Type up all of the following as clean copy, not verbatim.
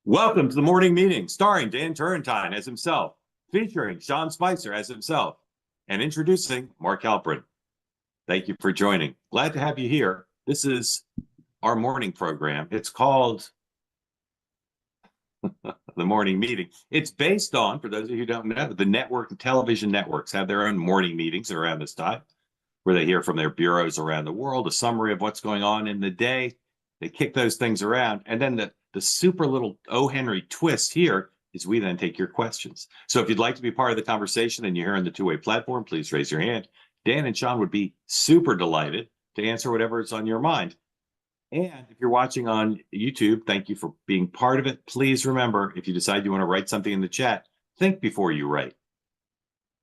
Welcome to the morning meeting, starring Dan Turrentine as himself, featuring Sean Spicer as himself, and introducing Mark Halperin. Thank you for joining. Glad to have you here. This is our morning program. It's called the morning meeting. It's based on, for those of you who don't know, the network, television networks have their own morning meetings around this time, where they hear from their bureaus around the world, a summary of what's going on in the day. They kick those things around, and then the super little O. Henry twist here is we then take your questions. So if you'd like to be part of the conversation and you're here on the two-way platform, please raise your hand. Dan and Sean would be super delighted to answer whatever is on your mind. And if you're watching on YouTube, thank you for being part of it. Please remember, if you decide you want to write something in the chat, think before you write.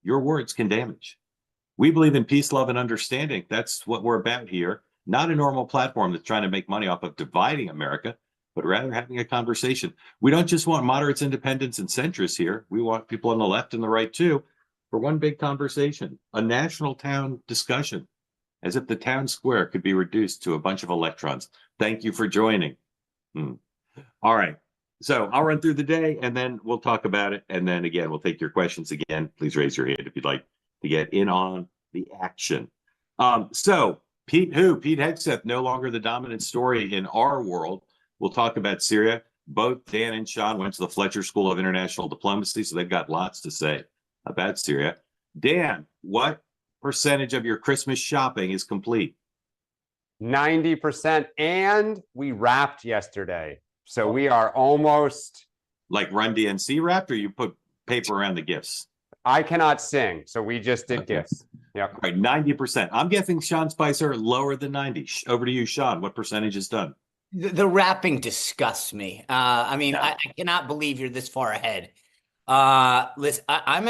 Your words can damage. We believe in peace, love, and understanding. That's what we're about here. Not a normal platform that's trying to make money off of dividing America, but rather having a conversation. We don't just want moderates, independents, and centrists here. We want people on the left and the right too, for one big conversation, a national town discussion, as if the town square could be reduced to a bunch of electrons. Thank you for joining. All right, so I'll run through the day and then we'll talk about it. And then again, we'll take your questions again. Please raise your hand if you'd like to get in on the action. So Pete Hegseth, no longer the dominant story in our world. We'll talk about Syria. Both Dan and Sean went to the Fletcher School of International Diplomacy, so they've got lots to say about Syria. Dan, what percentage of your Christmas shopping is complete? 90%, and we wrapped yesterday. So we are almost... Like Run DMC wrapped, or you put paper around the gifts? I cannot sing, so we just did gifts. Yep. All right, 90%. I'm guessing Sean Spicer lower than 90. Over to you, Sean. What percentage is done? The wrapping disgusts me. I cannot believe you're this far ahead. Listen, I'm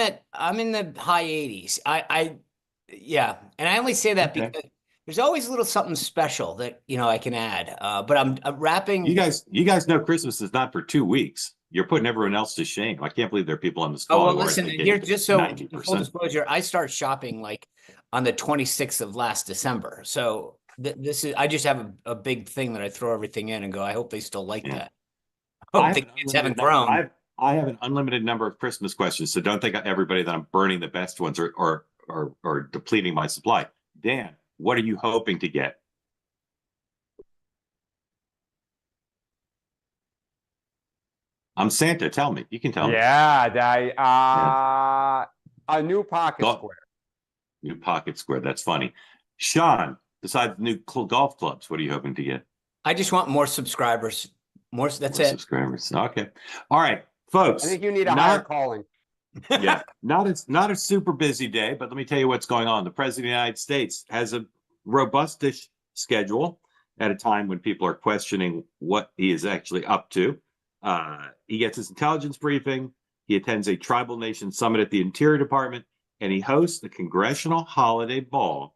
in the high 80s. Yeah, and I only say that because there's always a little something special that I can add. But I'm wrapping. You guys know Christmas is not for 2 weeks. You're putting everyone else to shame. I can't believe there are people on this call. Oh well, listen. Here, just so full disclosure, I start shopping like on the 26th of last December. So this is. I just have a big thing that I throw everything in and go. I hope they still like that. I hope the kids haven't grown. I have an unlimited number of Christmas questions, so don't think everybody that I'm burning the best ones or depleting my supply. Dan, what are you hoping to get? I'm Santa. Tell me. You can tell me. Yeah, a new pocket square. New pocket square. That's funny. Sean, besides new golf clubs, what are you hoping to get? I just want more subscribers. That's it. Subscribers. Okay. All right, folks. I think you need a higher calling. Yeah, not a super busy day, but let me tell you what's going on. The President of the United States has a robustish schedule at a time when people are questioning what he is actually up to. He gets his intelligence briefing. He attends a tribal nation summit at the Interior Department, and he hosts the Congressional Holiday Ball,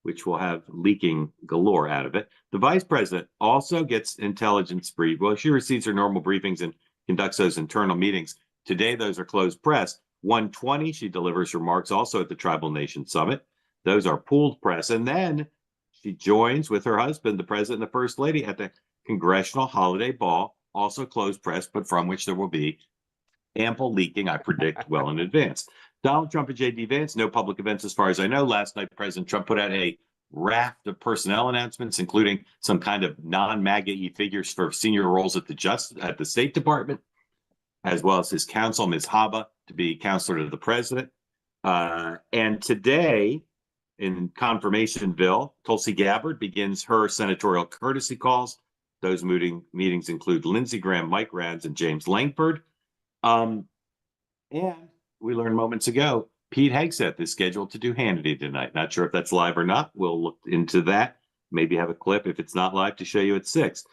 which will have leaking galore out of it. The vice president also gets intelligence brief. Well, she receives her normal briefings and conducts those internal meetings. Today, those are closed press. 1:20, she delivers remarks also at the Tribal Nation Summit. Those are pooled press. And then she joins with her husband, the president and the first lady, at the Congressional Holiday Ball, also closed press, but from which there will be ample leaking, I predict, well in advance. Donald Trump and J.D. Vance, no public events as far as I know. Last night, President Trump put out a raft of personnel announcements, including some kind of non-MAGA-y figures for senior roles at the State Department, as well as his counsel, Ms. Haba, to be counselor to the president. And today, in Confirmationville, Tulsi Gabbard begins her senatorial courtesy calls. Those meetings include Lindsey Graham, Mike Rounds, and James Langford. And we learned moments ago, Pete Hegseth is scheduled to do Hannity tonight. Not sure if that's live or not. We'll look into that. Maybe have a clip if it's not live to show you at 6.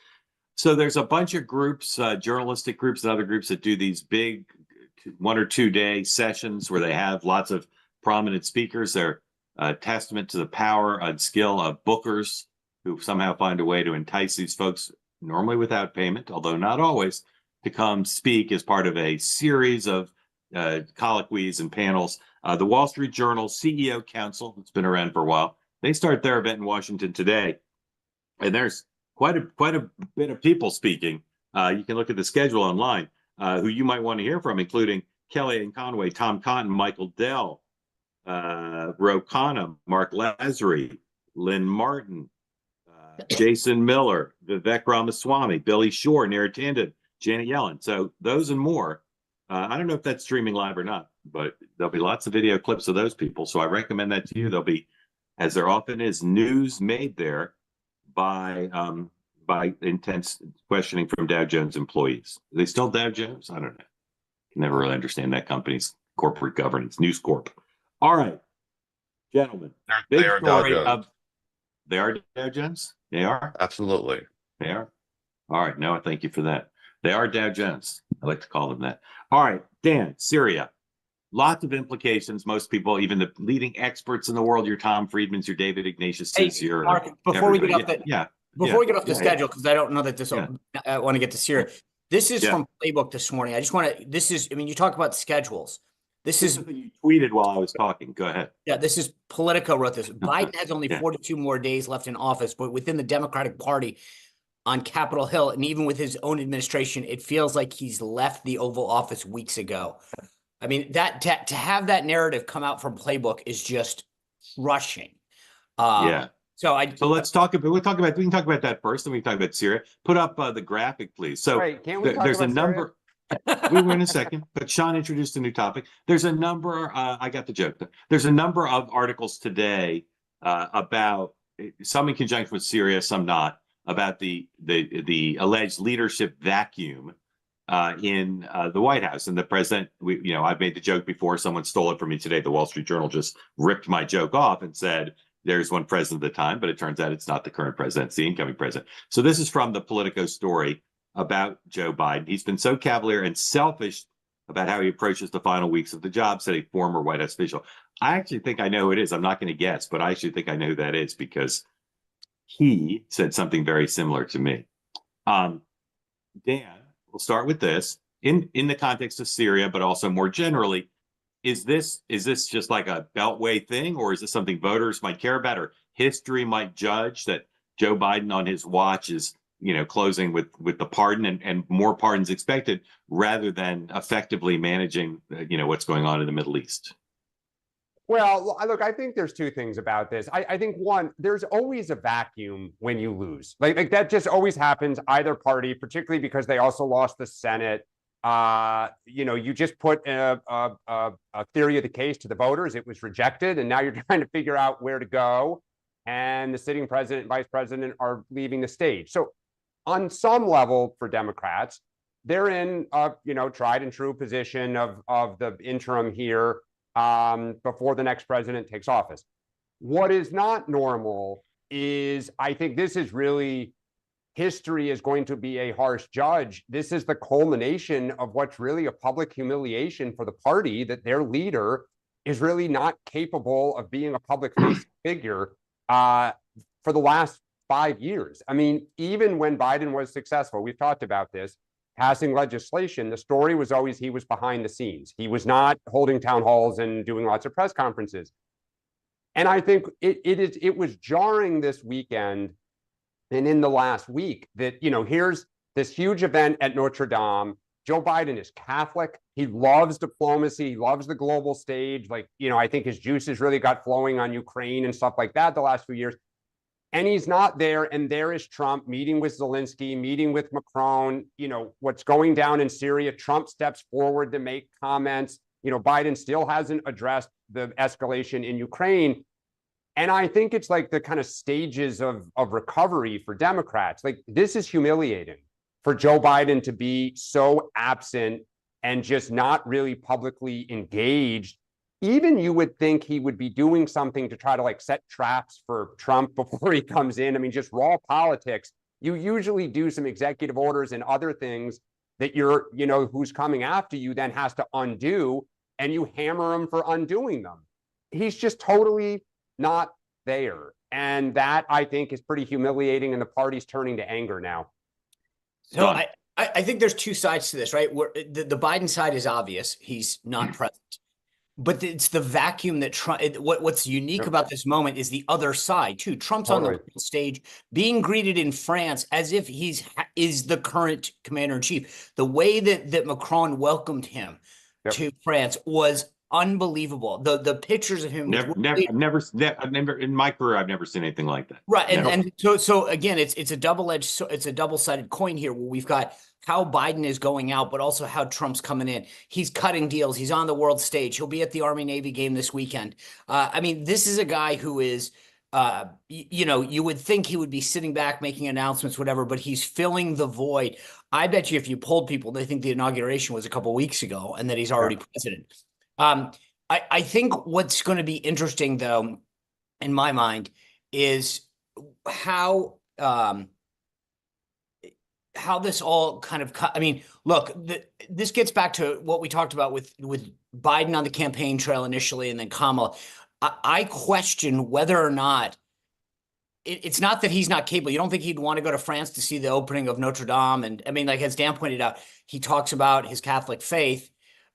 So there's a bunch of groups, journalistic groups and other groups that do these big 1 or 2 day sessions where they have lots of prominent speakers. They're a testament to the power and skill of bookers who somehow find a way to entice these folks, normally without payment, although not always, to come speak as part of a series of colloquies and panels. The Wall Street Journal CEO Council, it's been around for a while, they start their event in Washington today, and there's quite a bit of people speaking You can look at the schedule online, who you might want to hear from, including Kellyanne Conway, Tom Cotton, Michael Dell, Ro Khanna, Mark Lazary, Lynn Martin, Jason Miller, Vivek Ramaswamy, Billy Shore, Neera Tanden, Janet Yellen. So those and more. I don't know if that's streaming live or not, but there'll be lots of video clips of those people. So I recommend that to you. There'll be, as there often is, news made there by intense questioning from Dow Jones employees. Are they still Dow Jones? I don't know. Can never really understand that company's corporate governance. News Corp. All right, gentlemen. They are Dow Jones. They are Dow Jones? They are? Absolutely. They are? All right, Noah, thank you for that. They are Dow Jones. I like to call them that. All right, Dan, Syria. Lots of implications. Most people, even the leading experts in the world, your Tom Friedman's, your David Ignatius's, Hey, your Mark, before we get off everybody. the schedule, because I don't know that this I want to get to Syria. This is from Playbook this morning. I just want to, I mean, you talk about schedules. This is you tweeted while I was talking. Go ahead. Yeah, this is Politico wrote this. Biden has only 42 more days left in office, but within the Democratic Party on Capitol Hill, and even with his own administration, it feels like he's left the Oval Office weeks ago. I mean, that to have that narrative come out from Playbook is just crushing. So let's talk about. We can talk about that first, and we can talk about Syria. Put up the graphic, please. So can't we there's a number. We were in a second, but Sean introduced a new topic. There's a number. I got the joke. There's a number of articles today about some in conjunction with Syria, some not, about the alleged leadership vacuum in the White House and the president. I've made the joke before. Someone stole it from me today. The Wall Street Journal just ripped my joke off and said there's one president at the time, but it turns out it's not the current president, it's the incoming president. So this is from the Politico story about Joe Biden. He's been so cavalier and selfish about how he approaches the final weeks of the job, said a former White House official. I actually think I know who it is. I'm not going to guess, but I actually think I know who that is because he said something very similar to me. Dan, we'll start with this. In the context of Syria, but also more generally, is this just like a beltway thing, or is this something voters might care about, or history might judge that Joe Biden on his watch is closing with the pardon and more pardons expected rather than effectively managing, what's going on in the Middle East? Well, look, I think there's two things about this. I think one, there's always a vacuum when you lose. Like that just always happens, either party, particularly because they also lost the Senate. You just put a theory of the case to the voters. It was rejected, and now you're trying to figure out where to go. And the sitting president and vice president are leaving the stage. So on some level for Democrats, they're in a tried and true position of the interim here before the next president takes office. What is not normal is, I think this is really, history is going to be a harsh judge. This is the culmination of what's really a public humiliation for the party, that their leader is really not capable of being a public figure for the last 5 years. I mean, even when Biden was successful, we've talked about this, passing legislation, the story was always he was behind the scenes. He was not holding town halls and doing lots of press conferences. And I think it was jarring this weekend and in the last week that, here's this huge event at Notre Dame. Joe Biden is Catholic. He loves diplomacy. He loves the global stage. I think his juices really got flowing on Ukraine and stuff like that the last few years. And he's not there. And there is Trump meeting with Zelensky, meeting with Macron, what's going down in Syria. Trump steps forward to make comments. Biden still hasn't addressed the escalation in Ukraine. And I think it's like the kind of stages of recovery for Democrats. Like, this is humiliating for Joe Biden to be so absent and just not really publicly engaged. Even you would think he would be doing something to try to set traps for Trump before he comes in. I mean, just raw politics. You usually do some executive orders and other things that who's coming after you then has to undo, and you hammer him for undoing them. He's just totally not there. And that, I think, is pretty humiliating, and the party's turning to anger now. So I think there's two sides to this, right? Where the Biden side is obvious. He's not present. But it's the vacuum that Trump. What's unique Yep. about this moment is the other side too. Trump's on Totally. the stage, being greeted in France as if is the current commander in chief. The way that Macron welcomed him Yep. to France was unbelievable. The pictures of him with I've never in my career, I've never seen anything like that. right, Never. and so again, it's a it's a double-sided coin here where we've got how Biden is going out, but also how Trump's coming in. He's cutting deals. He's on the world stage. He'll be at the Army-Navy game this weekend. I mean, this is a guy who is, you know, you would think he would be sitting back making announcements, whatever, but he's filling the void. I bet you if you polled people, they think the inauguration was a couple of weeks ago and that he's already president. I think what's going to be interesting, though, in my mind, is how this all kind of I mean, look, this gets back to what we talked about with Biden on the campaign trail initially and then Kamala. I question whether or not it's not that he's not capable. You don't think he'd want to go to France to see the opening of Notre Dame? And I mean, like as Dan pointed out, he talks about his Catholic faith.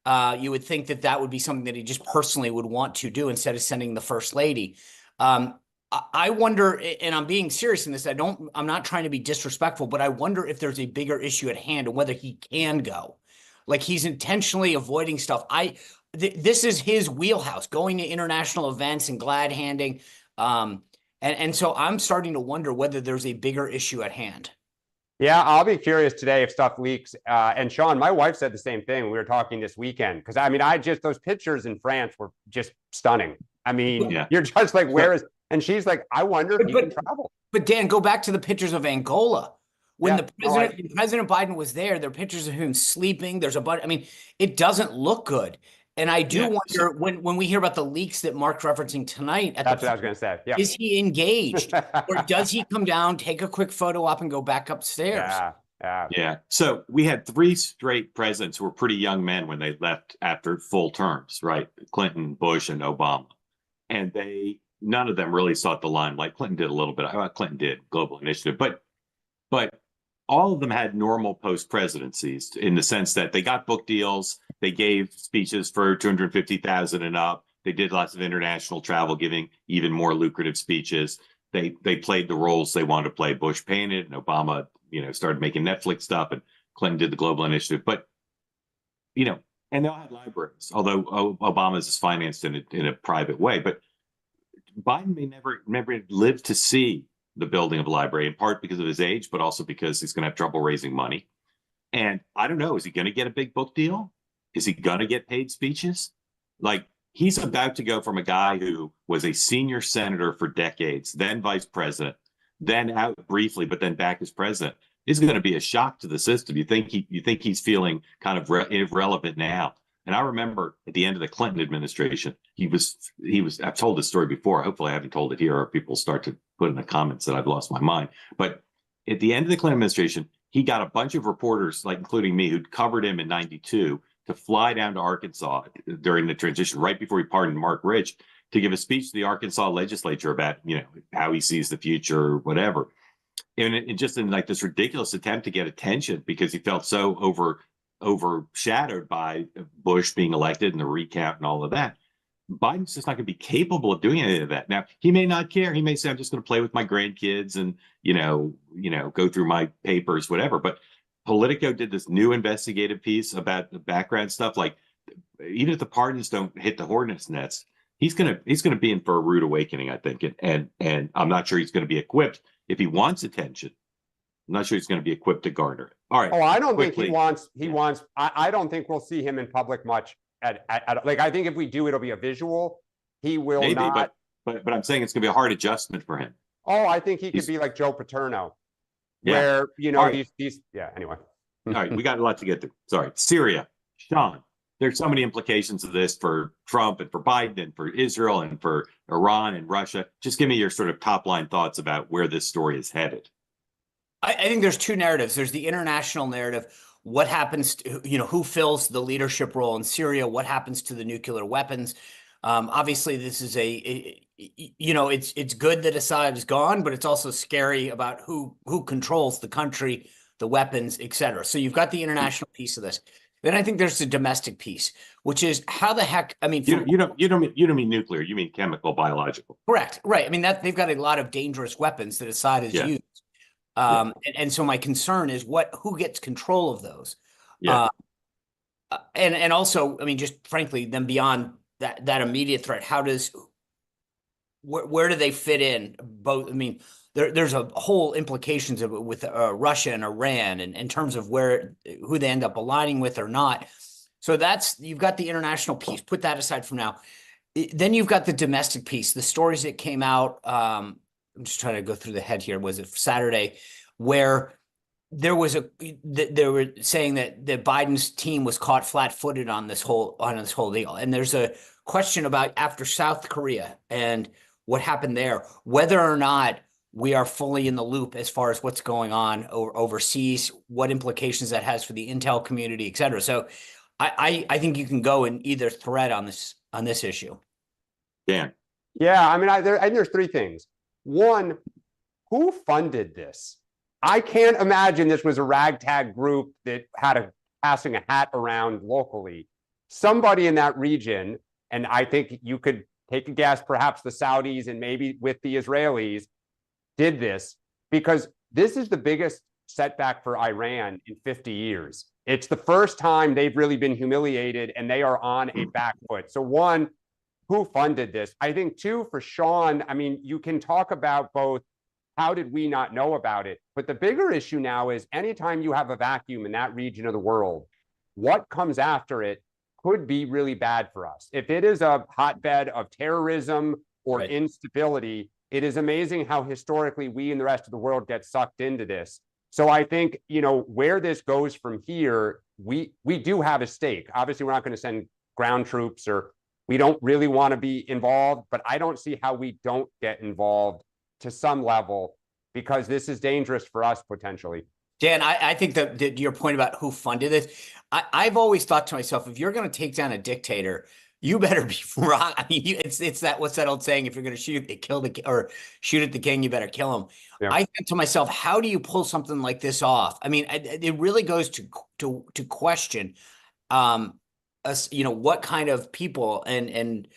You would think that would be something that he just personally would want to do instead of sending the first lady. I wonder, and I'm being serious in this, I'm not trying to be disrespectful, but I wonder if there's a bigger issue at hand and whether he can go. Like he's intentionally avoiding stuff. This is his wheelhouse, going to international events and glad handing. And so I'm starting to wonder whether there's a bigger issue at hand. Yeah, I'll be curious today if stuff leaks. And Sean, my wife said the same thing. We were talking this weekend because I mean, those pictures in France were just stunning. I mean, You're just like, where is? And she's like, I wonder if he can travel. But Dan, go back to the pictures of Angola. When President Biden was there are pictures of him sleeping. There's a bunch. I mean, it doesn't look good. And I do wonder when we hear about the leaks that Mark's referencing tonight. That's what I was going to say. Yeah. Is he engaged or does he come down, take a quick photo op and go back upstairs? Yeah. So we had 3 straight presidents who were pretty young men when they left after full terms, right? Clinton, Bush, and Obama. And none of them really sought the limelight. Clinton did a little bit. Clinton did global initiative, but all of them had normal post presidencies in the sense that they got book deals. They gave speeches for 250,000 and up. They did lots of international travel, giving even more lucrative speeches. They played the roles they wanted to play. Bush painted, and Obama, started making Netflix stuff, and Clinton did the global initiative. But, and they all had libraries, although Obama's is financed in a private way. But Biden may never live to see the building of a library, in part because of his age, but also because he's going to have trouble raising money. And I don't know, is he going to get a big book deal? Is he going to get paid speeches? Like, he's about to go from a guy who was a senior senator for decades, then vice president, then out briefly, but then back as president. It's going to be a shock to the system. You think he's feeling kind of irrelevant now? And I remember at the end of the Clinton administration, he was. I've told this story before. Hopefully, I haven't told it here, or people start to put in the comments that I've lost my mind. But at the end of the Clinton administration, he got a bunch of reporters, like including me, who'd covered him in '92, to fly down to Arkansas during the transition, right before he pardoned Mark Rich, to give a speech to the Arkansas legislature about how he sees the future or whatever. And it just in like this ridiculous attempt to get attention because he felt so overshadowed by Bush being elected and the recount and all of that. Biden's just not going to be capable of doing any of that. Now, he may not care. He may say, I'm just going to play with my grandkids and, go through my papers, whatever. But Politico did this new investigative piece about the background stuff. Like, even if the pardons don't hit the hornet's nest, he's going to be in for a rude awakening, I think. And I'm not sure he's going to be equipped. If he wants attention, I'm not sure he's going to be equipped to garner it. All right. Oh, I don't think he wants. I don't think we'll see him in public much. I think if we do, it'll be a visual. He will not. But I'm saying it's going to be a hard adjustment for him. Oh, I think he could be like Joe Paterno, where these. Yeah. Anyway. All right, we got a lot to get to. Sorry, Syria, Sean. There's so many implications of this for Trump and for Biden and for Israel and for Iran and Russia. Just give me your sort of top line thoughts about where this story is headed. I think there's 2 narratives. There's the international narrative. What happens to, who fills the leadership role in Syria? What happens to the nuclear weapons? Obviously, this is it's good that Assad is gone, but it's also scary about who controls the country, the weapons, et cetera. So you've got the international piece of this. Then I think there's the domestic piece, which is how the heck, I mean, You don't mean nuclear, you mean chemical, biological. correct, right. I mean, that they've got a lot of dangerous weapons that Assad has Yeah. used. And so my concern is who gets control of those? Yeah. And also, I mean, just frankly, then beyond that immediate threat, where do they fit in? Both, I mean, there's a whole implications of it with Russia and Iran, and in terms of who they end up aligning with or not. So you've got the international piece. Put that aside from now. Then you've got the domestic piece. The stories that came out. I'm just trying to go through the head here. Was it Saturday, where they were saying that Biden's team was caught flat-footed on this whole deal, and there's a question about after South Korea and what happened there, whether or not we are fully in the loop as far as what's going on overseas, what implications that has for the intel community, et cetera. So I think you can go in either thread on this issue. Dan. Yeah, I mean, there's three things. One, who funded this? I can't imagine this was a ragtag group that had passing a hat around locally. Somebody in that region, and I think you could take a guess, perhaps the Saudis and maybe with the Israelis, did this, because this is the biggest setback for Iran in 50 years. It's the first time they've really been humiliated, and they are on a back foot. So one, who funded this? I think two, for Sean, I mean, you can talk about both, how did we not know about it? But the bigger issue now is anytime you have a vacuum in that region of the world, what comes after it could be really bad for us. If it is a hotbed of terrorism or instability, it is amazing how historically we and the rest of the world get sucked into this. So I think, where this goes from here, we do have a stake. Obviously, we're not going to send ground troops, or we don't really want to be involved, but I don't see how we don't get involved to some level, because this is dangerous for us potentially. Dan, I think that your point about who funded it, I've always thought to myself, if you're going to take down a dictator, you better be wrong. I mean, it's that, what's that old saying? If you're going to shoot at the king, you better kill him. Yeah. I think to myself, how do you pull something like this off? I mean, it really goes to question, what kind of people and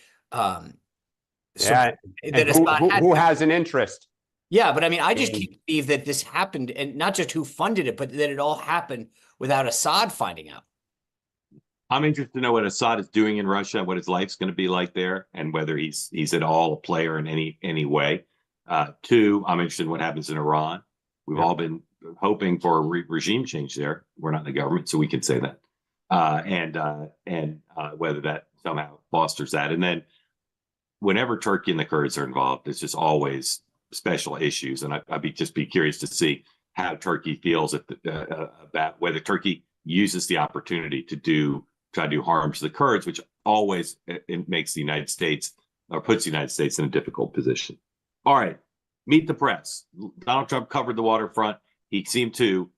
who has an interest. Yeah, but I mean, I just can't believe that this happened, and not just who funded it, but that it all happened without Assad finding out. I'm interested to know what Assad is doing in Russia, what his life's going to be like there, and whether he's at all a player in any way. Two, I'm interested in what happens in Iran. We've all been hoping for a regime change there. We're not in the government, so we can say that. And whether that somehow fosters that. And then whenever Turkey and the Kurds are involved, it's just always special issues. And I'd be curious to see how Turkey feels about whether Turkey uses the opportunity to try to do harm to the Kurds, which always it makes the United States, or puts the United States in a difficult position. All right, meet the press. Donald Trump covered the waterfront. He seemed to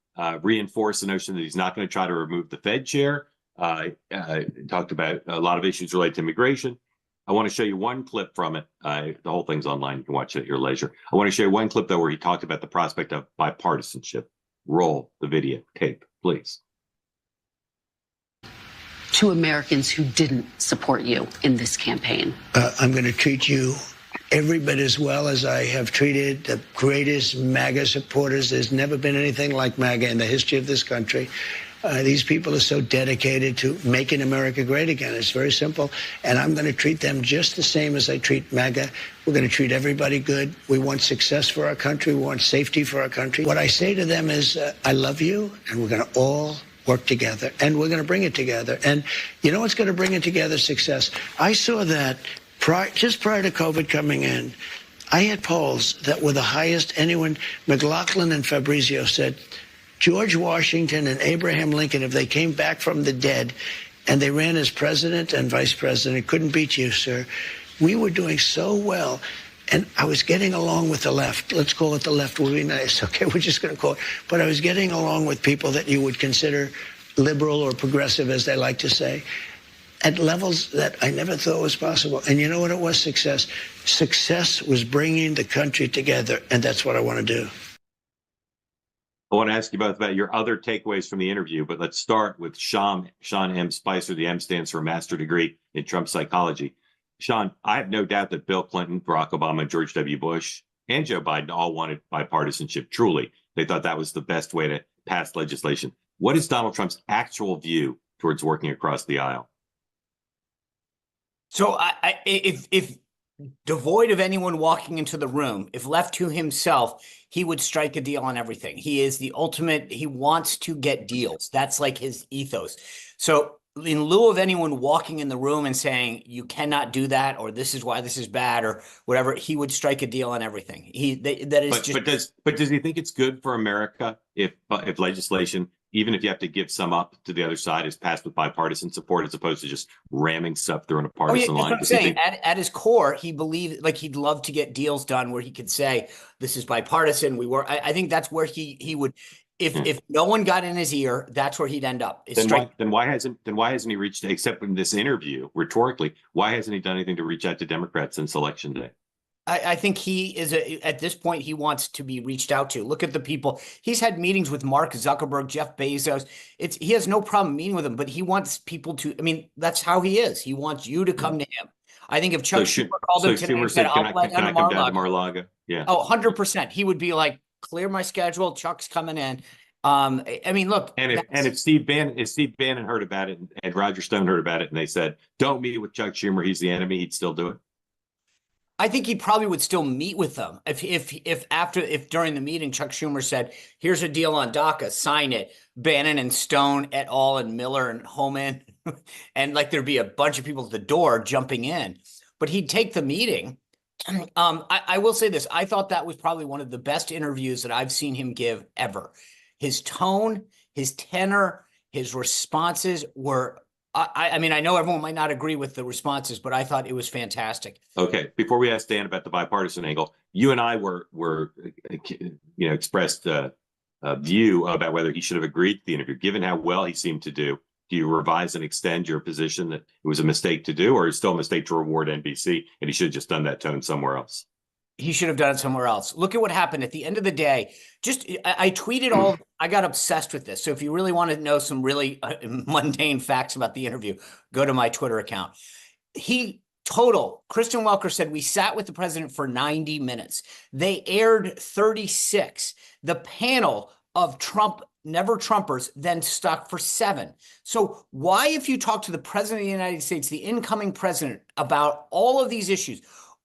reinforce the notion that he's not going to try to remove the Fed chair. Talked about a lot of issues related to immigration. I want to show you one clip from it. The whole thing's online. You can watch it at your leisure. I want to show you one clip, though, where he talked about the prospect of bipartisanship. Roll the video tape, please. To Americans who didn't support you in this campaign. I'm going to treat you every bit as well as I have treated the greatest MAGA supporters. There's never been anything like MAGA in the history of this country. These people are so dedicated to making America great again. It's very simple. And I'm going to treat them just the same as I treat MAGA. We're going to treat everybody good. We want success for our country. We want safety for our country. What I say to them is, I love you, and we're going to all work together, and we're going to bring it together. And you know what's going to bring it together? Success. I saw that just prior to COVID coming in, I had polls that were the highest anyone. McLaughlin and Fabrizio said, George Washington and Abraham Lincoln, if they came back from the dead and they ran as president and vice president, couldn't beat you, sir. We were doing so well. And I was getting along with the left. Let's call it the left. Would be nice. Okay, we're just going to call it. But I was getting along with people that you would consider liberal or progressive, as they like to say, at levels that I never thought was possible. And you know what it was? Success. Success was bringing the country together, and that's what I want to do. I want to ask you both about your other takeaways from the interview, but let's start with Sean M. Spicer. The M stands for Master Degree in Trump Psychology. Sean, I have no doubt that Bill Clinton, Barack Obama, George W. Bush, and Joe Biden all wanted bipartisanship. Truly, they thought that was the best way to pass legislation. What is Donald Trump's actual view towards working across the aisle? So if devoid of anyone walking into the room, if left to himself, he would strike a deal on everything. He is the ultimate. He wants to get deals. That's like his ethos. So in lieu of anyone walking in the room and saying, you cannot do that, or this is why this is bad, or whatever, he would strike a deal on everything. But does he think it's good for America if legislation, even if you have to give some up to the other side, is passed with bipartisan support as opposed to just ramming stuff through in a partisan line? That's what I'm saying. At his core, he believed, like, he'd love to get deals done where he could say, this is bipartisan. I think that's where he would, if no one got in his ear, that's where he'd end up. Then why hasn't he reached, except in this interview, rhetorically, why hasn't he done anything to reach out to Democrats since Election Day? I think he is at this point, he wants to be reached out to. Look at the people. He's had meetings with Mark Zuckerberg, Jeff Bezos. He has no problem meeting with them, but he wants people to, I mean, that's how he is. He wants you to come to him. I think if Chuck Schumer called him today and said, I'll fly down to Mar-a-Lago. Yeah. Oh, 100%. He would be like, clear my schedule. Chuck's coming in. I mean, look. And if Steve Bannon heard about it and Roger Stone heard about it and they said, don't meet with Chuck Schumer, he's the enemy, he'd still do it. I think he probably would still meet with them if during the meeting Chuck Schumer said, "Here's a deal on DACA, sign it." Bannon and Stone et al. And Miller and Homan, and like there'd be a bunch of people at the door jumping in, but he'd take the meeting. I will say this: I thought that was probably one of the best interviews that I've seen him give ever. His tone, his tenor, his responses were. I mean, I know everyone might not agree with the responses, but I thought it was fantastic. Okay. Before we ask Dan about the bipartisan angle, you and I expressed a view about whether he should have agreed to the interview. Given how well he seemed to do you revise and extend your position that it was a mistake to do, or is it still a mistake to reward NBC and he should have just done that tone somewhere else? He should have done it somewhere else. Look at what happened at the end of the day. I tweeted I got obsessed with this. So if you really want to know some really mundane facts about the interview, go to my Twitter account. Kristen Welker said, we sat with the president for 90 minutes. They aired 36. The panel of never Trumpers then stuck for 7. So why, if you talk to the president of the United States, the incoming president, about all of these issues,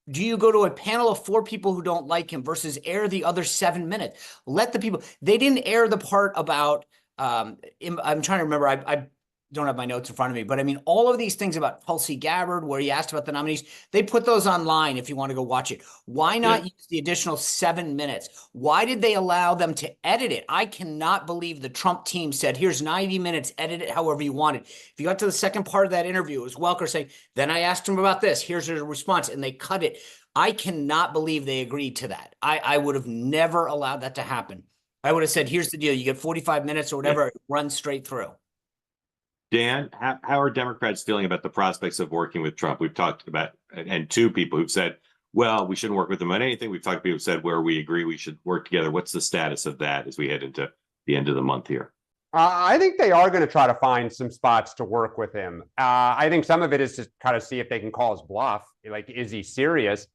do you go to a panel of 4 people who don't like him versus air the other 7 minutes? Let the people. They didn't air the part about. I'm trying to remember. I don't have my notes in front of me, but I mean, all of these things about Tulsi Gabbard, where he asked about the nominees, they put those online if you want to go watch it. Why not use the additional 7 minutes? Why did they allow them to edit it? I cannot believe the Trump team said, here's 90 minutes, edit it however you want it. If you got to the second part of that interview, it was Welker saying, then I asked him about this, here's a response, and they cut it. I cannot believe they agreed to that. I would have never allowed that to happen. I would have said, here's the deal. You get 45 minutes or whatever, run straight through. Dan, how are Democrats feeling about the prospects of working with Trump? We've talked about, and 2 people who've said, well, we shouldn't work with him on anything. We've talked to people who said, where we agree we should work together. What's the status of that as we head into the end of the month here? I think they are going to try to find some spots to work with him. I think some of it is to kind of see if they can call his bluff. Like, is he serious?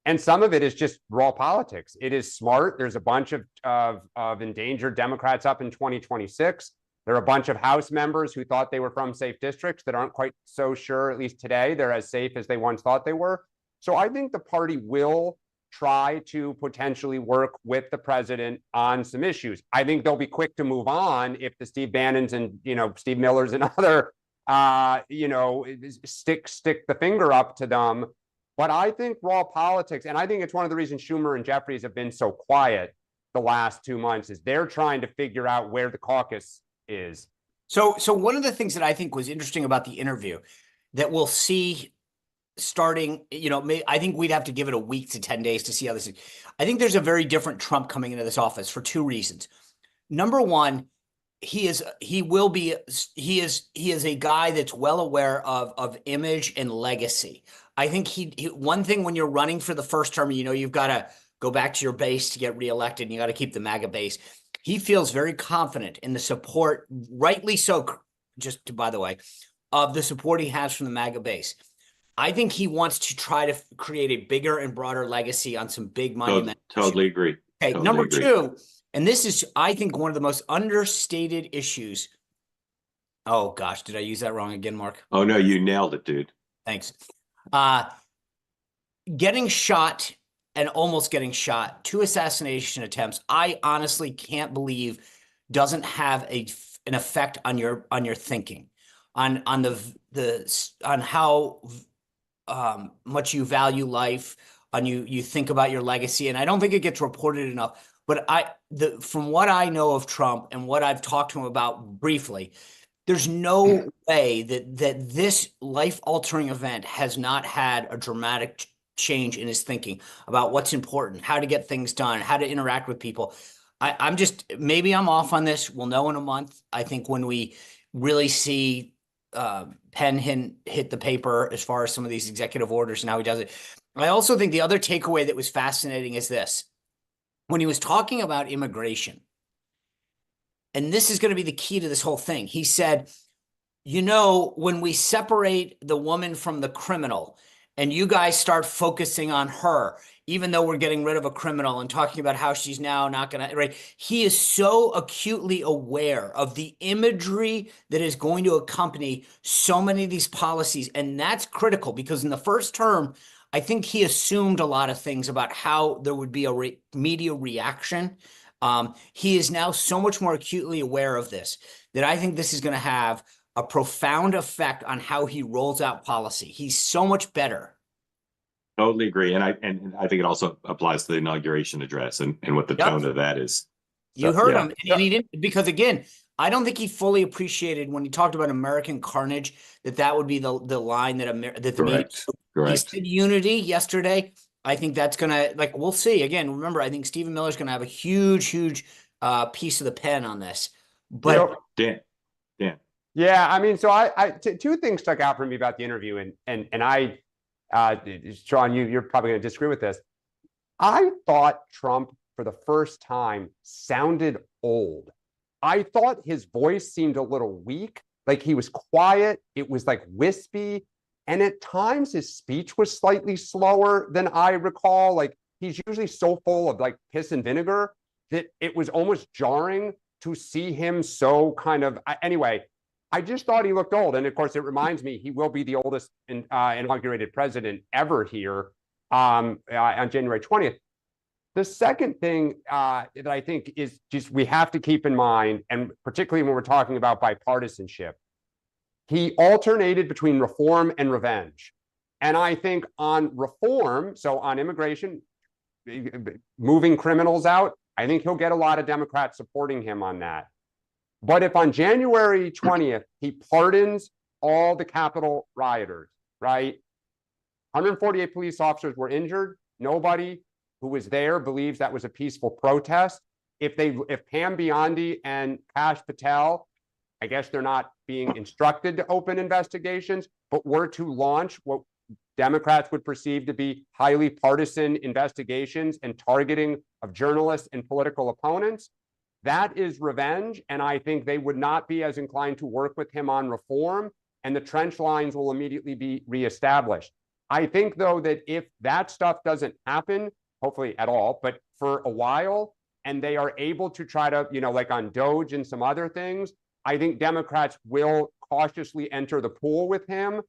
And some of it is just raw politics. It is smart. There's a bunch of endangered Democrats up in 2026. There are a bunch of House members who thought they were from safe districts that aren't quite so sure, at least today, they're as safe as they once thought they were. So I think the party will try to potentially work with the president on some issues. I think they'll be quick to move on if the Steve Bannons and, Steve Millers and other, stick the finger up to them. But I think raw politics, and I think it's one of the reasons Schumer and Jeffries have been so quiet the last 2 months, is they're trying to figure out where the caucus is. So one of the things that I think was interesting about the interview that we'll see starting, I think we'd have to give it a week to 10 days to see how this is. I think there's a very different Trump coming into this office for 2 reasons. Number one, he is a guy that's well aware of image and legacy. I think one thing when you're running for the first term, you've got to go back to your base to get reelected, and you got to keep the MAGA base. he feels very confident in the support, rightly so, just by the way, of the support he has from the MAGA base. I think he wants to try to create a bigger and broader legacy on some big monumental Totally agree. Okay, Totally number agree. 2, and this is, I think, one of the most understated issues. Oh gosh, did I use that wrong again, Mark? Oh no, you nailed it, dude. Thanks. Getting shot and almost getting shot, 2 assassination attempts, I honestly can't believe doesn't have an effect on your thinking, on how much you value life, on you think about your legacy. And I don't think it gets reported enough. But from what I know of Trump and what I've talked to him about briefly, there's no way that this life-altering event has not had a dramatic change in his thinking about what's important, how to get things done, how to interact with people. Maybe I'm off on this. We'll know in a month. I think when we really see pen hit the paper as far as some of these executive orders and how he does it. I also think the other takeaway that was fascinating is this. When he was talking about immigration, and this is going to be the key to this whole thing, he said, when we separate the woman from the criminal and you guys start focusing on her, even though we're getting rid of a criminal and talking about how she's now not going to, right? He is so acutely aware of the imagery that is going to accompany so many of these policies. And that's critical because in the first term, I think he assumed a lot of things about how there would be a media reaction. He is now so much more acutely aware of this that I think this is going to have a profound effect on how he rolls out policy. He's so much better. Totally agree. And I think it also applies to the inauguration address and what the tone of that is. You heard him. And he didn't, because again, I don't think he fully appreciated when he talked about American carnage, that would be the line that the media. Correct. He said unity yesterday. I think that's going to, we'll see. Again, remember, I think Stephen Miller's going to have a huge piece of the pen on this. But Dan. Yeah, I mean, so two things stuck out for me about the interview, and I, Sean, you're probably going to disagree with this. I thought Trump, for the first time, sounded old. I thought his voice seemed a little weak, like he was quiet. It was wispy. And at times his speech was slightly slower than I recall. He's usually so full of piss and vinegar that it was almost jarring to see him so kind of, anyway, I just thought he looked old. And of course, it reminds me, he will be the oldest inaugurated president ever here on January 20th. The second thing that I think is just we have to keep in mind, and particularly when we're talking about bipartisanship, he alternated between reform and revenge. And I think on reform, so on immigration, moving criminals out, I think he'll get a lot of Democrats supporting him on that. But if on January 20th, he pardons all the Capitol rioters, right? 148 police officers were injured. Nobody who was there believes that was a peaceful protest. If Pam Biondi and Kash Patel, I guess they're not being instructed to open investigations, but were to launch what Democrats would perceive to be highly partisan investigations and targeting of journalists and political opponents, that is revenge. And I think they would not be as inclined to work with him on reform, and the trench lines will immediately be reestablished. I think, though, that if that stuff doesn't happen, hopefully at all, but for a while, and they are able to try to, on DOJ and some other things, I think Democrats will cautiously enter the pool with him.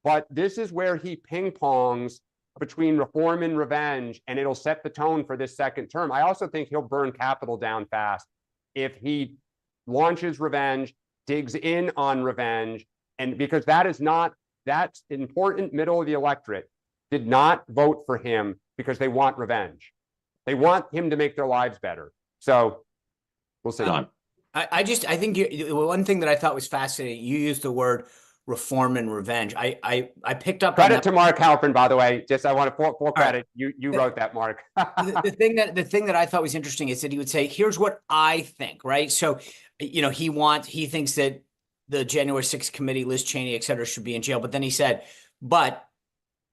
But this is where he ping-pongs between reform and revenge, and it'll set the tone for this second term. I also think he'll burn Capitol down fast if he launches revenge, digs in on revenge, and because that's important middle of the electorate did not vote for him because they want revenge. They want him to make their lives better. So we'll see. I think one thing that I thought was fascinating, you used the word reform and revenge. I picked up credit to Mark Halperin, by the way. Just I want to full credit. Right. You wrote that, Mark. the thing that I thought was interesting is that he would say, "Here's what I think." Right. So, he thinks that the January 6th committee, Liz Cheney, et cetera, should be in jail. But then he said, "But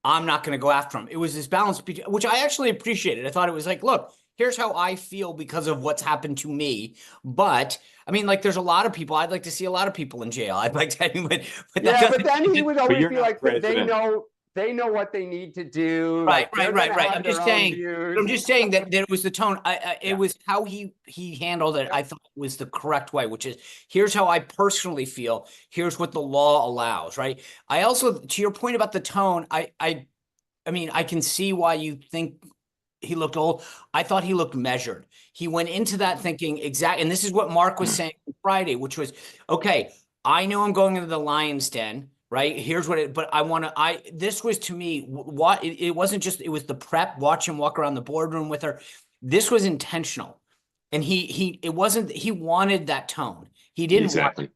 I'm not going to go after him." It was this balance, which I actually appreciated. I thought it was look, here's how I feel because of what's happened to me. But I mean, like, there's a lot of people. I'd like to see a lot of people in jail. I'd like to, but that Yeah, but then he would always you're be not like, they president. know what they need to do. Right, Like, they're right. gonna have I'm their just own saying. views. I'm just saying that it was the tone. It Yeah. was how he handled it. I thought was the correct way, which is here's how I personally feel. Here's what the law allows. Right. I also, to your point about the tone, I mean, I can see why you think he looked old. I thought he looked measured. He went into that thinking exact, and this is what Mark was saying on Friday, which was, okay, I know I'm going into the lion's den, right? Here's what but this was to me, what it wasn't just, it was the prep, watch him walk around the boardroom with her. This was intentional. And it wasn't, he wanted that tone. He didn't Exactly.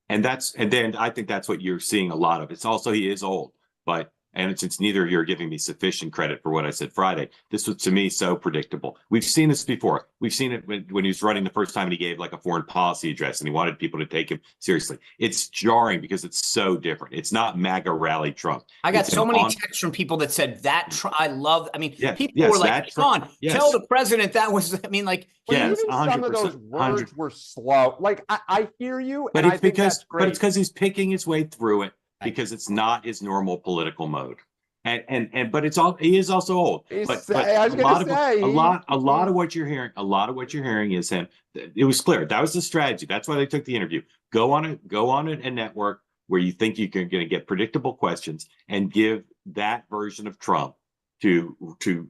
And then I think that's what you're seeing a lot of. It's also, he is old, but since neither of you are giving me sufficient credit for what I said Friday, this was to me so predictable. We've seen this before. We've seen it when he was running the first time and he gave like a foreign policy address and he wanted people to take him seriously. It's jarring because it's so different. It's not MAGA rally Trump. I got so many texts from people that said that I love. I mean, people were like, Sean, tell the president that was, I mean, like, even some of those words were slow. Like, I hear you. But and it's I think because, that's great. because he's picking his way through it. Because it's not his normal political mode, but he is also old. But a lot of what you're hearing is him. It was clear that was the strategy. That's why they took the interview. Go on a network where you think you're going to get predictable questions and give that version of Trump to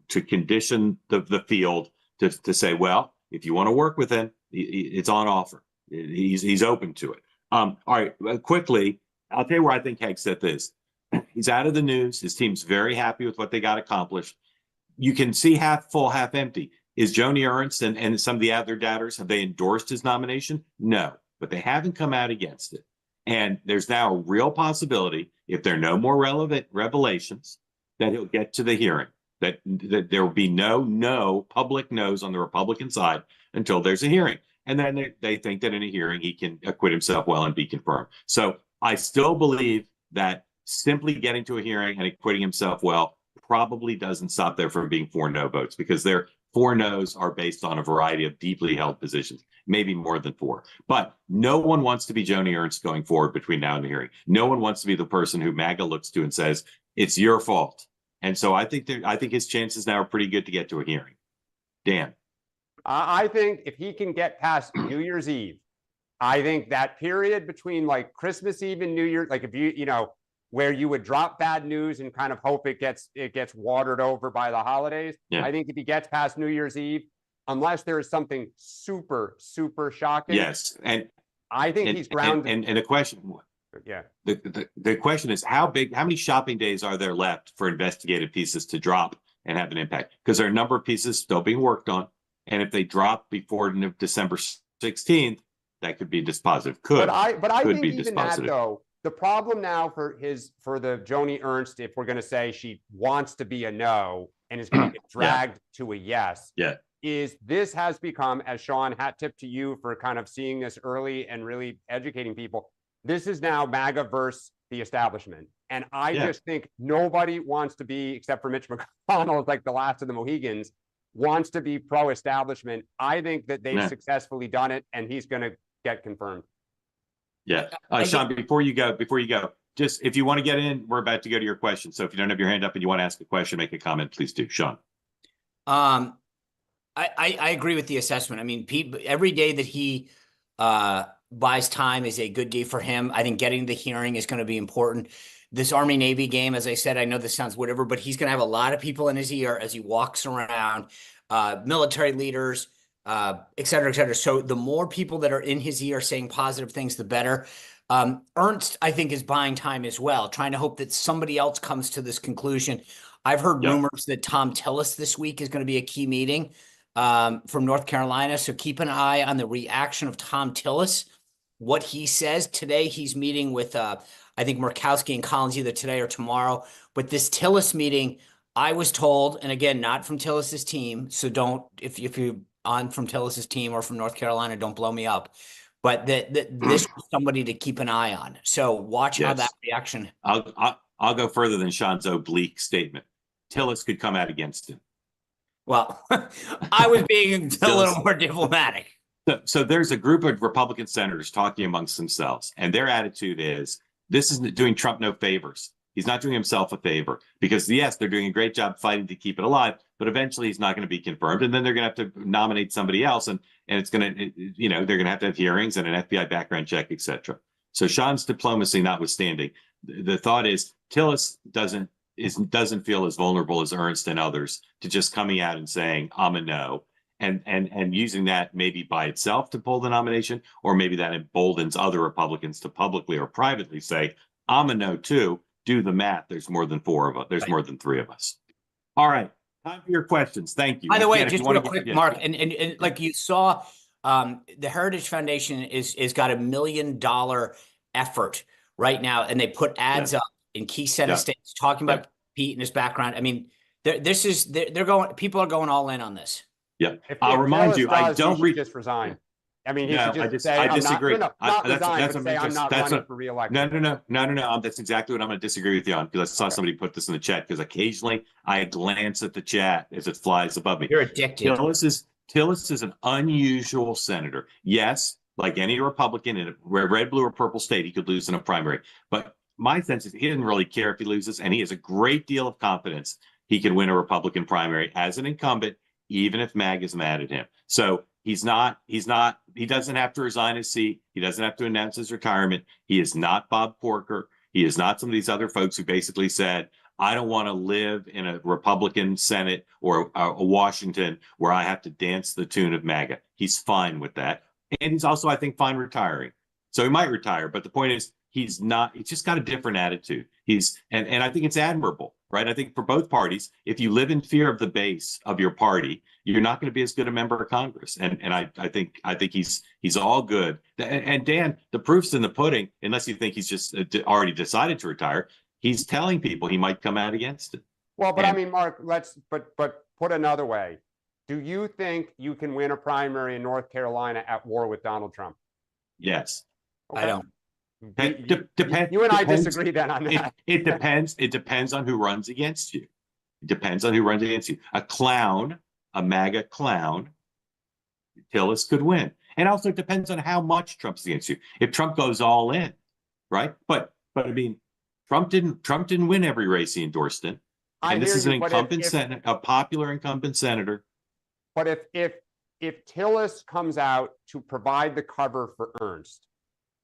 condition the field to say, well, if you want to work with him, it's on offer. He's open to it. All right, quickly. I'll tell you where I think Hegseth is. He's out of the news. His team's very happy with what they got accomplished. You can see half full, half empty. Is Joni Ernst and some of the other doubters, have they endorsed his nomination? No, but they haven't come out against it. And there's now a real possibility, if there are no more relevant revelations, that he'll get to the hearing, that there will be no public no's on the Republican side until there's a hearing. And then they think that in a hearing, he can acquit himself well and be confirmed. So I still believe that simply getting to a hearing and acquitting himself well probably doesn't stop there from being 4 no votes, because their 4 no's are based on a variety of deeply held positions, maybe more than 4. But no one wants to be Joni Ernst going forward between now and the hearing. No one wants to be the person who MAGA looks to and says, it's your fault. And so I think his chances now are pretty good to get to a hearing. Dan. I think if he can get past New Year's Eve, I think that period between like Christmas Eve and New Year, like if you know, where you would drop bad news and kind of hope it gets watered over by the holidays. Yeah. I think if he gets past New Year's Eve, unless there is something super, super shocking. Yes. And I think he's grounded. And the question, the question is how many shopping days are there left for investigative pieces to drop and have an impact? Because there are a number of pieces still being worked on. And if they drop before December 16th, that could be dispositive. But I think even that, though, the problem now for the Joni Ernst, if we're going to say she wants to be a no and is going to get dragged to a yes, is this has become, as Sean, hat tip to you for kind of seeing this early and really educating people. This is now MAGA versus the establishment. And I just think nobody wants to be, except for Mitch McConnell, it's like the last of the Mohegans, wants to be pro-establishment. I think that they've successfully done it, and he's going to get confirmed. Yeah. Sean, before you go, just if you want to get in, we're about to go to your question. So if you don't have your hand up and you want to ask a question, make a comment, please do. Sean. I agree with the assessment. I mean, every day that he buys time is a good day for him. I think getting the hearing is going to be important. This Army-Navy game, as I said, I know this sounds whatever, but he's going to have a lot of people in his ear as he walks around, military leaders, et cetera, et cetera. So the more people that are in his ear saying positive things, the better. Ernst, I think, is buying time as well, trying to hope that somebody else comes to this conclusion. I've heard rumors that Tom Tillis this week is going to be a key meeting from North Carolina. So keep an eye on the reaction of Tom Tillis, what he says. Today, he's meeting with, I think, Murkowski and Collins either today or tomorrow. But this Tillis meeting, I was told, and again, not from Tillis's team, so don't, if you're on from Tillis's team or from North Carolina, don't blow me up. But this is somebody to keep an eye on. So watch how that reaction. I'll go further than Sean's oblique statement. Tillis could come out against him. Well, I was being a little more diplomatic. So there's a group of Republican senators talking amongst themselves, and their attitude is this isn't doing Trump no favors. He's not doing himself a favor because, yes, they're doing a great job fighting to keep it alive, but eventually he's not going to be confirmed. And then they're going to have to nominate somebody else. And it's going to, they're going to have hearings and an FBI background check, et cetera. So Sean's diplomacy notwithstanding, the thought is Tillis doesn't feel as vulnerable as Ernst and others to just coming out and saying, I'm a no. And using that maybe by itself to pull the nomination, or maybe that emboldens other Republicans to publicly or privately say, I'm a no too. Do the math. There's more than 4 of us. There's more than 3 of us. All right. Time for your questions. Thank you. By the way, Again, just real quick, Mark, and like you saw, the Heritage Foundation is got $1 million effort right now, and they put ads up in key Senate states talking about Pete and his background. I mean, they're going. People are going all in on this. Yeah, I'll remind you. I don't just resign. I mean, he should just say, I disagree. not resign, but say I'm not running for re-election. No. That's exactly what I'm going to disagree with you on, because I saw somebody put this in the chat, because occasionally I glance at the chat as it flies above me. You're addicted. Tillis is an unusual senator. Yes, like any Republican in a red, blue, or purple state, he could lose in a primary. But my sense is he doesn't really care if he loses, and he has a great deal of confidence he can win a Republican primary as an incumbent, even if MAG is mad at him. So he doesn't have to resign his seat. He doesn't have to announce his retirement. He is not Bob Corker. He is not some of these other folks who basically said, I don't want to live in a Republican Senate or a Washington where I have to dance the tune of MAGA. He's fine with that. And he's also, I think, fine retiring. So he might retire. But the point is, he's just got a different attitude. And I think it's admirable, right? I think for both parties, if you live in fear of the base of your party, you're not going to be as good a member of Congress. And I think he's all good. And Dan, the proof's in the pudding, unless you think he's just already decided to retire. He's telling people he might come out against it. Well, but I mean, Mark, but put another way. Do you think you can win a primary in North Carolina at war with Donald Trump? Yes. Okay. I don't. You and I disagree then on that. It depends. It depends on who runs against you. It depends on who runs against you. A MAGA clown, Tillis could win. And also it depends on how much Trump's against you. If Trump goes all in, right? But I mean, Trump didn't win every race he endorsed in. And this is an incumbent senator, a popular incumbent senator. But if Tillis comes out to provide the cover for Ernst,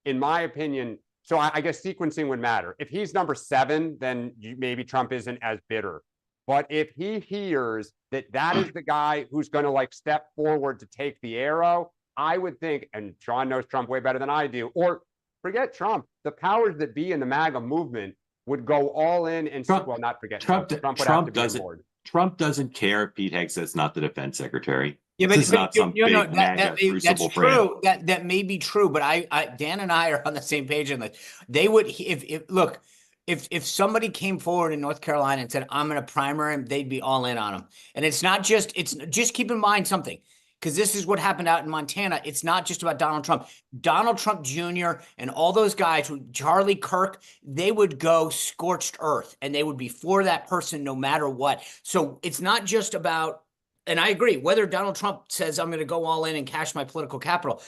in my opinion, so I guess sequencing would matter. If he's number 7, then maybe Trump isn't as bitter. But if he hears that is the guy who's going to step forward to take the arrow, I would think, and Sean knows Trump way better than I do, or forget Trump, the powers that be in the MAGA movement would go all in and not forget Trump. Trump would have to be on board. Trump doesn't care if Pete Hegseth's not the defense secretary. Yeah, but this is not some big MAGA crucible that's true. That may be true, but Dan and I are on the same page on this. They would, if somebody came forward in North Carolina and said, I'm going to primary him, they'd be all in on him. And it's just keep in mind something, because this is what happened out in Montana. It's not just about Donald Trump. Donald Trump Jr. and all those guys, Charlie Kirk, they would go scorched earth and they would be for that person no matter what. So it's not just about, and I agree, whether Donald Trump says, I'm going to go all in and cash my political capital,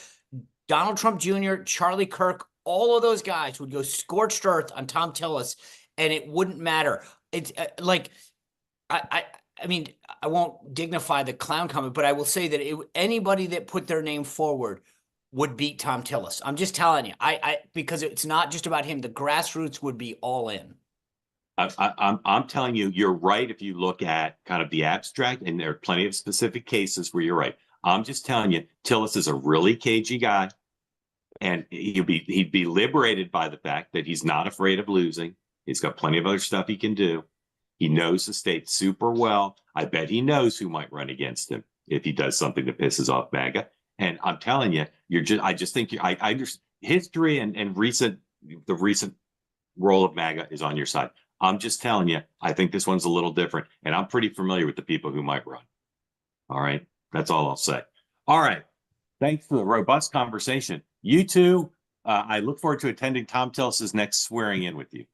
Donald Trump Jr., Charlie Kirk, all of those guys would go scorched earth on Tom Tillis, and it wouldn't matter. It's I mean, I won't dignify the clown comment, but I will say that anybody that put their name forward would beat Tom Tillis. I'm just telling you, because it's not just about him. The grassroots would be all in. I'm telling you, you're right. If you look at kind of the abstract, and there are plenty of specific cases where you're right. I'm just telling you, Tillis is a really cagey guy, and he'd be liberated by the fact that he's not afraid of losing. He's got plenty of other stuff he can do. He knows the state super well. I bet he knows who might run against him if he does something that pisses off MAGA. And I'm telling you, I just think I understand history and the recent role of MAGA is on your side. I'm just telling you, I think this one's a little different, and I'm pretty familiar with the people who might run. All right. That's all I'll say. All right. Thanks for the robust conversation. You two, I look forward to attending Tom Tillis's next swearing in with you.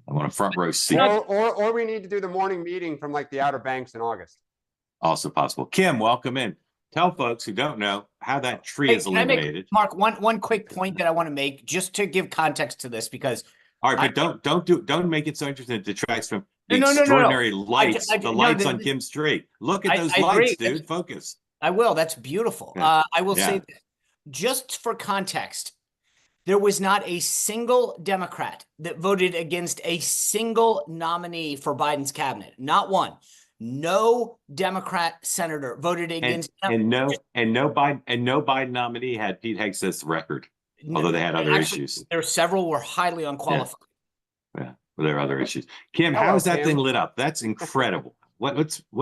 I want a front row seat. Or we need to do the morning meeting from the Outer Banks in August. Also possible. Kim, welcome in. Tell folks who don't know how that tree is Can I make, illuminated. Mark, one quick point that I want to make just to give context to this, because All right, but don't make it so interesting it detracts from the No. extraordinary lights, the lights on Kim's tree. Look at those I lights, agree. dude. Focus. I will. That's beautiful. Yeah. I will Yeah. say this, just for context, there was not a single Democrat that voted against a single nominee for Biden's cabinet. Not one. No Democrat senator voted against. And no Biden nominee had Pete Hegseth's record, although they had other issues. There were several were highly unqualified. Yeah, there are other issues. Kim, Hello, how is that Kim. thing lit up? That's incredible. What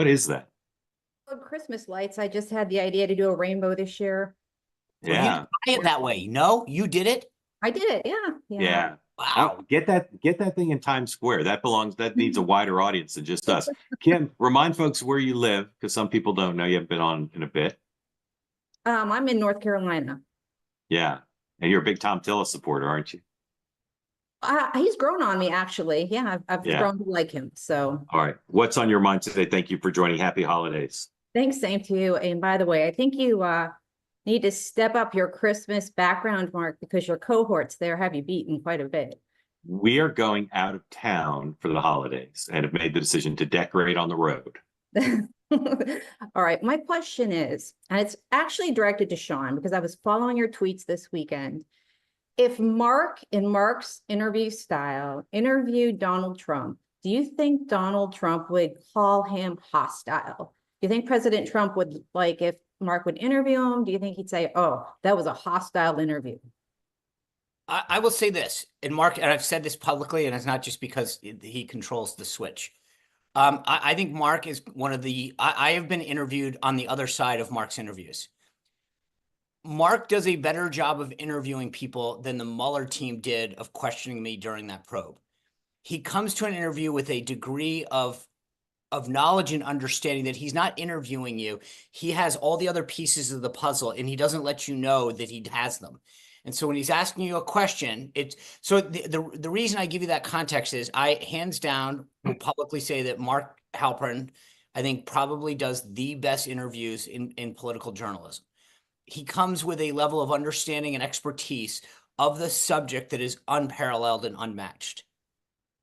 is that? Christmas lights. I just had the idea to do a rainbow this year. Well, Yeah, you didn't buy it that way. No, you did it. I did it. yeah. Wow. Oh, get that thing in Times Square. That needs a wider audience than just us. Kim, remind folks where you live, because some people don't know. You haven't been on in a bit. I'm in North Carolina. Yeah, and you're a big Tom Tillis supporter, aren't you? He's grown on me, actually. Yeah, I've Yeah. grown to like him. So All right, what's on your mind today? Thank you for joining. Happy holidays. thanks, same to you. And by the way, I think you need to step up your Christmas background, Mark, because your cohorts there have you beaten quite a bit. We are going out of town for the holidays and have made the decision to decorate on the road. All right. My question is, and it's actually directed to Sean because I was following your tweets this weekend. If Mark, in Mark's interview style, interviewed Donald Trump, do you think Donald Trump would call him hostile? Do you think President Trump would, like, if Mark would interview him, do you think he'd say, oh, that was a hostile interview? I will say this, and Mark, and I've said this publicly, and it's not just because he controls the switch. I think Mark is one of the, I have been interviewed on the other side of Mark's interviews. Mark does a better job of interviewing people than the Mueller team did of questioning me during that probe. He comes to an interview with a degree of knowledge and understanding that he's not interviewing you. He has all the other pieces of the puzzle, and he doesn't let you know that he has them. And so when he's asking you a question, it's so the reason I give you that context is I hands down will publicly say that Mark Halperin, I think, probably does the best interviews in political journalism. He comes with a level of understanding and expertise of the subject that is unparalleled and unmatched.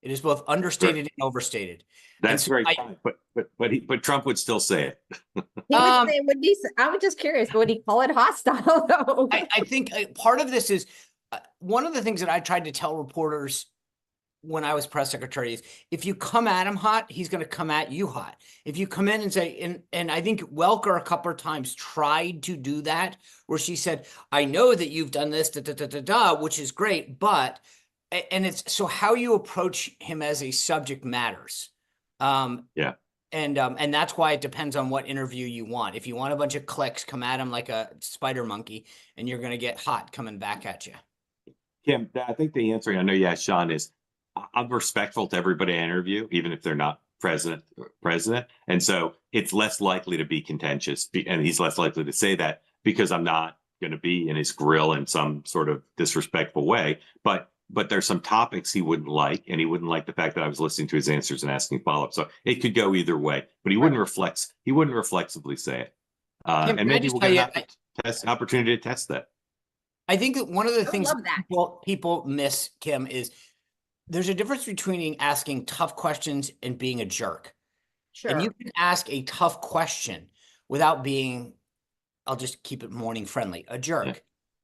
It is both understated and overstated. That's so very fine, but Trump would still say it. He would say, I was just curious, would he call it hostile though? I think part of this is one of the things that I tried to tell reporters when I was press secretary is if you come at him hot, he's going to come at you hot. If you come in and say, and I think Welker a couple of times tried to do that, where she said, I know that you've done this, which is great, but, and it's, so how you approach him as a subject matters. Yeah. And that's why it depends on what interview you want. If you want a bunch of clicks, come at him like a spider monkey, and you're going to get hot coming back at you. Kim, I think the answer, I know you asked Sean, is I'm respectful to everybody I interview, even if they're not president. And so it's less likely to be contentious, and he's less likely to say that because I'm not going to be in his grill in some sort of disrespectful way. But there's some topics he wouldn't like, and he wouldn't like the fact that I was listening to his answers and asking follow-up. So it could go either way, but he wouldn't reflexively say it. Kim, and maybe we'll get an opportunity to test that. I think that one of the things that people miss, Kim, is there's a difference between asking tough questions and being a jerk. Sure. And you can ask a tough question without being, I'll just keep it morning friendly, a jerk. Yeah.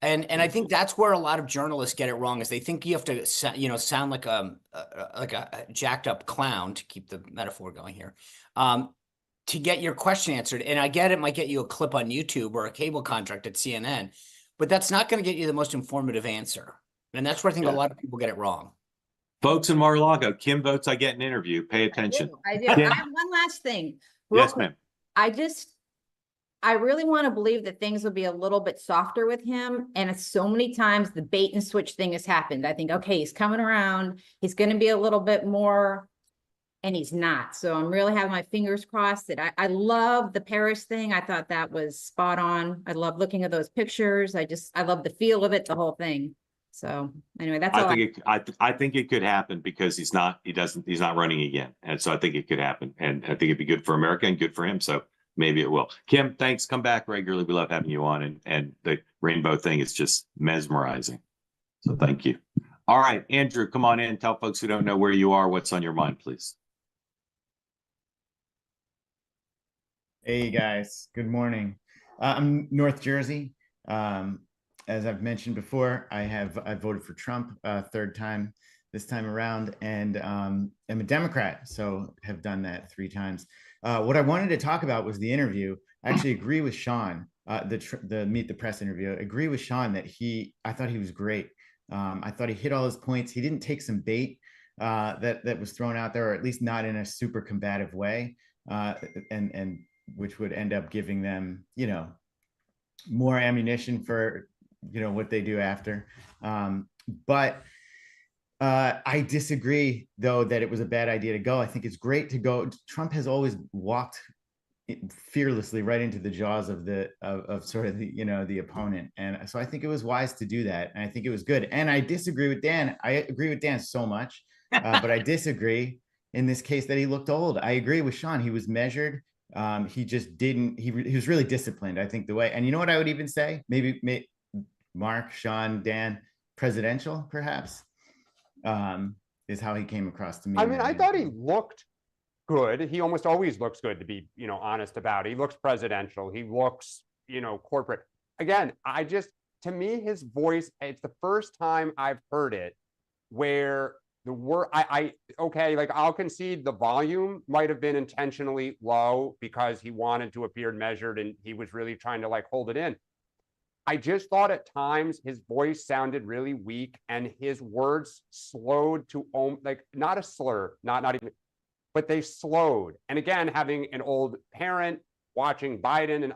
And I think that's where a lot of journalists get it wrong, is they think you have to, sound like a jacked up clown, to keep the metaphor going here, to get your question answered. And I get it might get you a clip on YouTube or a cable contract at CNN, but that's not going to get you the most informative answer. And that's where I think a lot of people get it wrong. Folks in Mar-a-Lago, Kim votes I get an interview. Pay attention. I do. I have one last thing. Yes, ma'am. I really want to believe that things will be a little bit softer with him. And it's so many times the bait and switch thing has happened. I think, okay, he's coming around. He's going to be a little bit more, and he's not. So I'm really having my fingers crossed that I love the Paris thing. I thought that was spot on. I love looking at those pictures. I love the feel of it, the whole thing. So anyway, that's all. I think it could happen because he's not running again. And so I think it could happen. And I think it'd be good for America and good for him. So maybe it will. Kim, thanks. Come back regularly. We love having you on, and the rainbow thing is just mesmerizing. So thank you. All right, Andrew, come on in. Tell folks who don't know where you are, what's on your mind, please. Hey guys, good morning. I'm North Jersey. As I've mentioned before, I voted for Trump third time this time around, and am a Democrat, so have done that 3 times. What I wanted to talk about was the interview. I actually agree with Sean, the Meet the Press interview. I agree with Sean that I thought he was great. I thought he hit all his points. He didn't take some bait that was thrown out there, or at least not in a super combative way, and which would end up giving them, more ammunition for, what they do after. But I disagree, though, that it was a bad idea to go. I think it's great to go. Trump has always walked fearlessly right into the jaws of sort of the opponent, and so I think it was wise to do that, and I think it was good. And I disagree with Dan. I agree with Dan so much, but I disagree in this case that he looked old. I agree with Sean. He was measured. He just didn't. He was really disciplined, I think, the way. And you know what I would even say? Maybe Mark, Sean, Dan, presidential, perhaps, is how he came across to me. I mean, I thought he looked good. He almost always looks good, to be, honest about it. He looks presidential. He looks, corporate. Again, to me, his voice, it's the first time I've heard it where the word, okay, like I'll concede the volume might have been intentionally low because he wanted to appear measured and he was really trying to like hold it in. I just thought at times his voice sounded really weak and his words slowed to like not a slur, not even, but they slowed. And again, having an old parent watching Biden and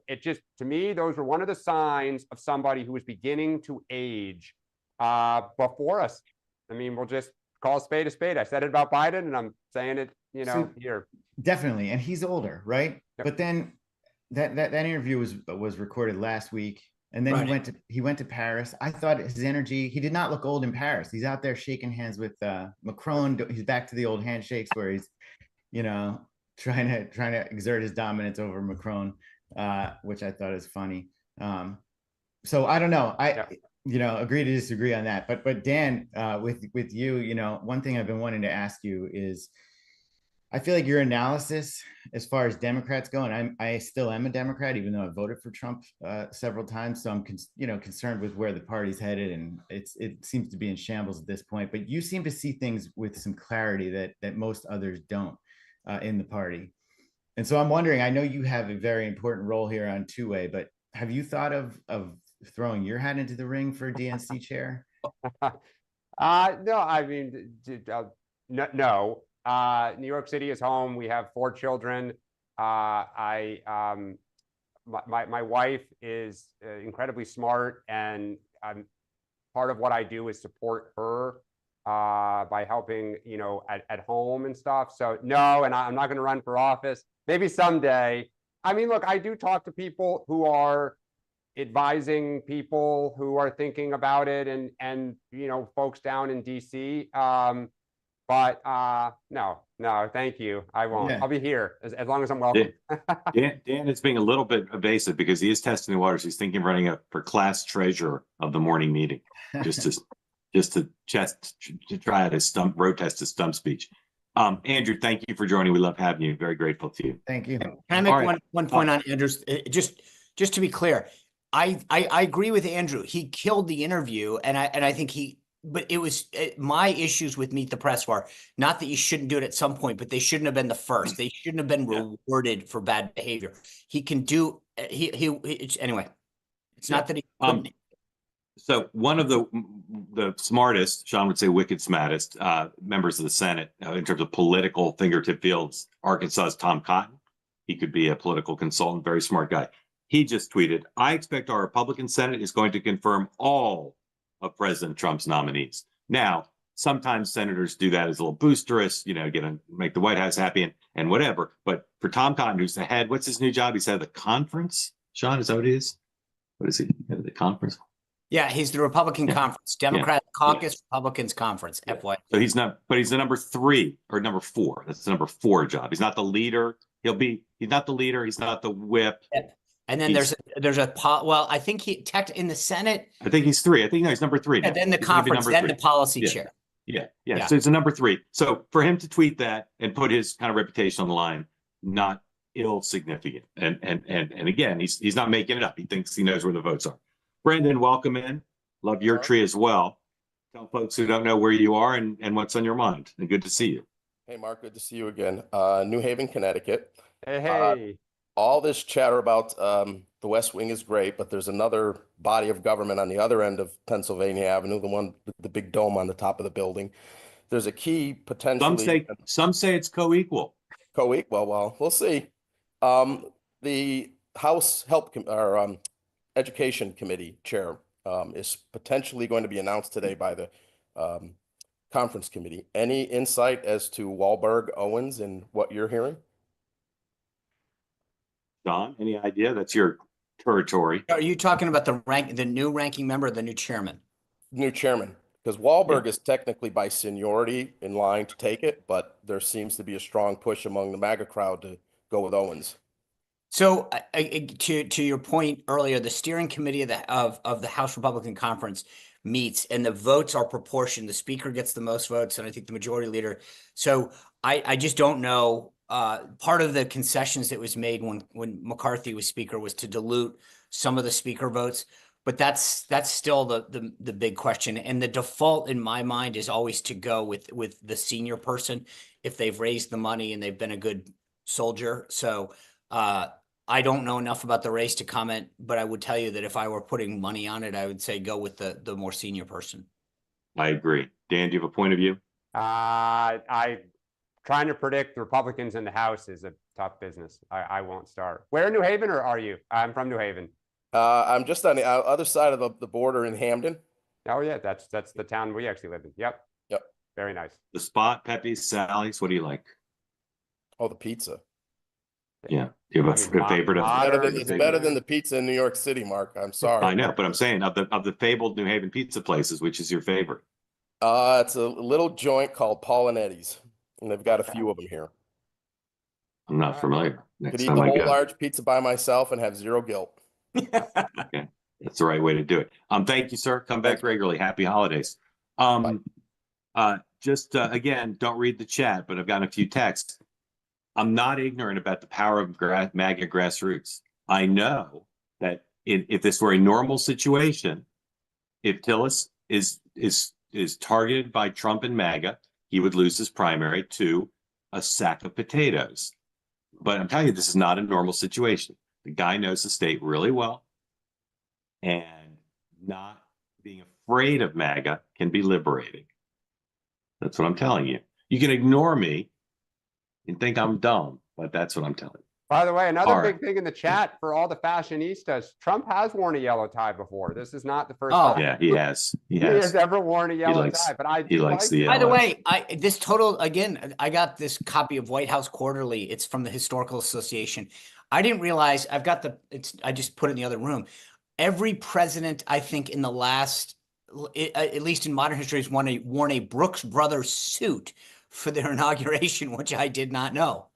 it just, to me, those were one of the signs of somebody who was beginning to age before us. I mean, we'll just call a spade a spade. I said it about Biden and I'm saying it, here. Definitely. And he's older, right? Yep. But then that interview was recorded last week. And then he went to Paris. I thought his energy, he did not look old in Paris. He's out there shaking hands with Macron. He's back to the old handshakes where he's, trying to exert his dominance over Macron, which I thought is funny. So I don't know. Agree to disagree on that. But Dan, with you, one thing I've been wanting to ask you is, I feel like your analysis as far as Democrats go, and I still am a Democrat, even though I voted for Trump several times. So I'm concerned with where the party's headed, and it seems to be in shambles at this point. But you seem to see things with some clarity that most others don't in the party. And so I'm wondering, I know you have a very important role here on two-way, but have you thought of throwing your hat into the ring for DNC chair? No, I mean, no. New York City is home. We have 4 children. My wife is incredibly smart, and part of what I do is support her by helping, at home and stuff. So no, and I'm not going to run for office. Maybe someday. I mean, look, I do talk to people who are advising people who are thinking about it, and folks down in DC. But no, thank you. I won't. Yeah. I'll be here as long as I'm welcome. Dan is being a little bit evasive because he is testing the waters. He's thinking of running for class treasurer of the morning meeting, just to try out his road test his stump speech. Andrew, thank you for joining. We love having you. Very grateful to you. Thank you. Can I make one point on Andrew's? Just to be clear, I agree with Andrew. He killed the interview, and I think but it was my issues with Meet the Press were not that you shouldn't do it at some point, but they shouldn't have been the first. They shouldn't have been rewarded for bad behavior. He can do anyway. It's not that he. So one of the smartest, Sean would say wicked smartest, members of the Senate in terms of political fingertip fields, Arkansas's Tom Cotton. He could be a political consultant, very smart guy. He just tweeted, "I expect our Republican Senate is going to confirm all of President Trump's nominees." Now, sometimes senators do that as a little boosterous, make the White House happy and whatever. But for Tom Cotton, who's the head, what's his new job? He's head of the conference. Sean, is that what he is? What is he? Head of the conference? Yeah, he's the Republican Conference, Democrat Caucus, Republicans Conference, FY. So he's not, but he's the number 3 or number 4. That's the number 4 job. He's not the leader. He's not the leader. He's not the whip. And then there's well, I think he in the Senate. I think he's 3. I think he's number 3 now. And then the He's gonna be conference, number then 3. the policy chair. Yeah. So it's a number 3. So for him to tweet that and put his kind of reputation on the line, not ill significant. And again, he's not making it up. He thinks he knows where the votes are. Brendan, welcome in. Love your tree as well. Tell folks who don't know where you are and what's on your mind. And good to see you. Hey, Mark, good to see you again. New Haven, Connecticut. Hey. All this chatter about the West Wing is great, but there's another body of government on the other end of Pennsylvania Avenue, the one with the big dome on the top of the building. There's a key potentially. Some say it's co-equal. Co-equal. Well, we'll see. The House Education Committee chair is potentially going to be announced today by the conference committee. Any insight as to Wahlberg, Owens, and what you're hearing? Don, any idea? That's your territory. Are you talking about the new ranking member or the new chairman? New chairman, because Wahlberg is technically by seniority in line to take it, but there seems to be a strong push among the MAGA crowd to go with Owens. So to your point earlier, the steering committee of the House Republican Conference meets and the votes are proportioned. The speaker gets the most votes, and I think the majority leader. So I just don't know. Part of the concessions that was made when McCarthy was speaker was to dilute some of the speaker votes, but that's still the big question. And the default in my mind is always to go with the senior person if they've raised the money and they've been a good soldier. So I don't know enough about the race to comment, but I would tell you that if I were putting money on it, I would say go with the more senior person. I agree. Dan, do you have a point of view? Trying to predict the Republicans in the House is a tough business. I won't start. Where in New Haven or are you? I'm from New Haven. I'm just on the other side of the border in Hamden. Oh yeah, that's the town we actually live in. Yep. Very nice. The Spot, Pepe's, Sally's. What do you like? Oh, the pizza. Yeah. Do you have a favorite? It's better than the pizza in New York City, Mark. I'm sorry. I know, but I'm saying of the fabled New Haven pizza places, which is your favorite? It's a little joint called Paul and Eddie's, and they've got a few of them here. I'm not familiar. Could eat the whole large pizza by myself and have zero guilt. Okay, that's the right way to do it. Thank you, sir. Come back regularly. Happy holidays. Again, don't read the chat, but I've gotten a few texts. I'm not ignorant about the power of MAGA grassroots. I know that if this were a normal situation, if Tillis is targeted by Trump and MAGA, he would lose his primary to a sack of potatoes. But I'm telling you, this is not a normal situation. The guy knows the state really well, and not being afraid of MAGA can be liberating. That's what I'm telling you. You can ignore me and think I'm dumb, but that's what I'm telling you. By the way, another big thing in the chat for all the fashionistas, Trump has worn a yellow tie before. This is not the first time. Yeah, he has. He has ever worn a yellow tie, but he likes the By the way, I got this copy of White House Quarterly. It's from the Historical Association. I didn't realize I just put it in the other room. Every president, I think, in the last, at least in modern history, has worn a Brooks Brothers suit for their inauguration, which I did not know.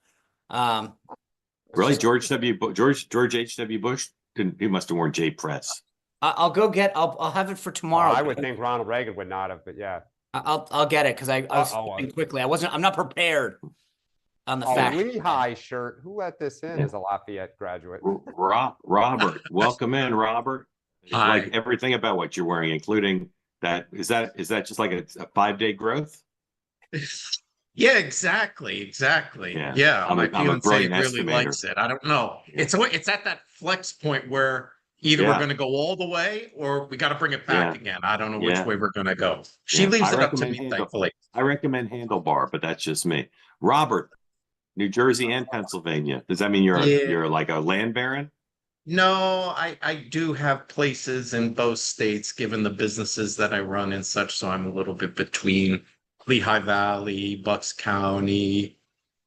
Really, George H.W. Bush? He must have worn J Press. I'll have it for tomorrow. I would think Ronald Reagan would not have, but yeah. I'll get it because I was thinking quickly. I'm not prepared on the fact. Lehigh shirt. Who let this in as a Lafayette graduate? Robert, welcome in, Robert. Hi. Like everything about what you're wearing, including that. Is that just like a 5-day growth? Yeah, exactly. Yeah. I'm My a fiance brilliant really estimator. likes it. I don't know. It's at that flex point where either we're going to go all the way or we got to bring it back again. I don't know which way we're going to go. She leaves it up to me, thankfully. I recommend handlebar, but that's just me. Robert, New Jersey and Pennsylvania. Does that mean you're like a land baron? No, I do have places in both states, given the businesses that I run and such. So I'm a little bit between Lehigh Valley, Bucks County.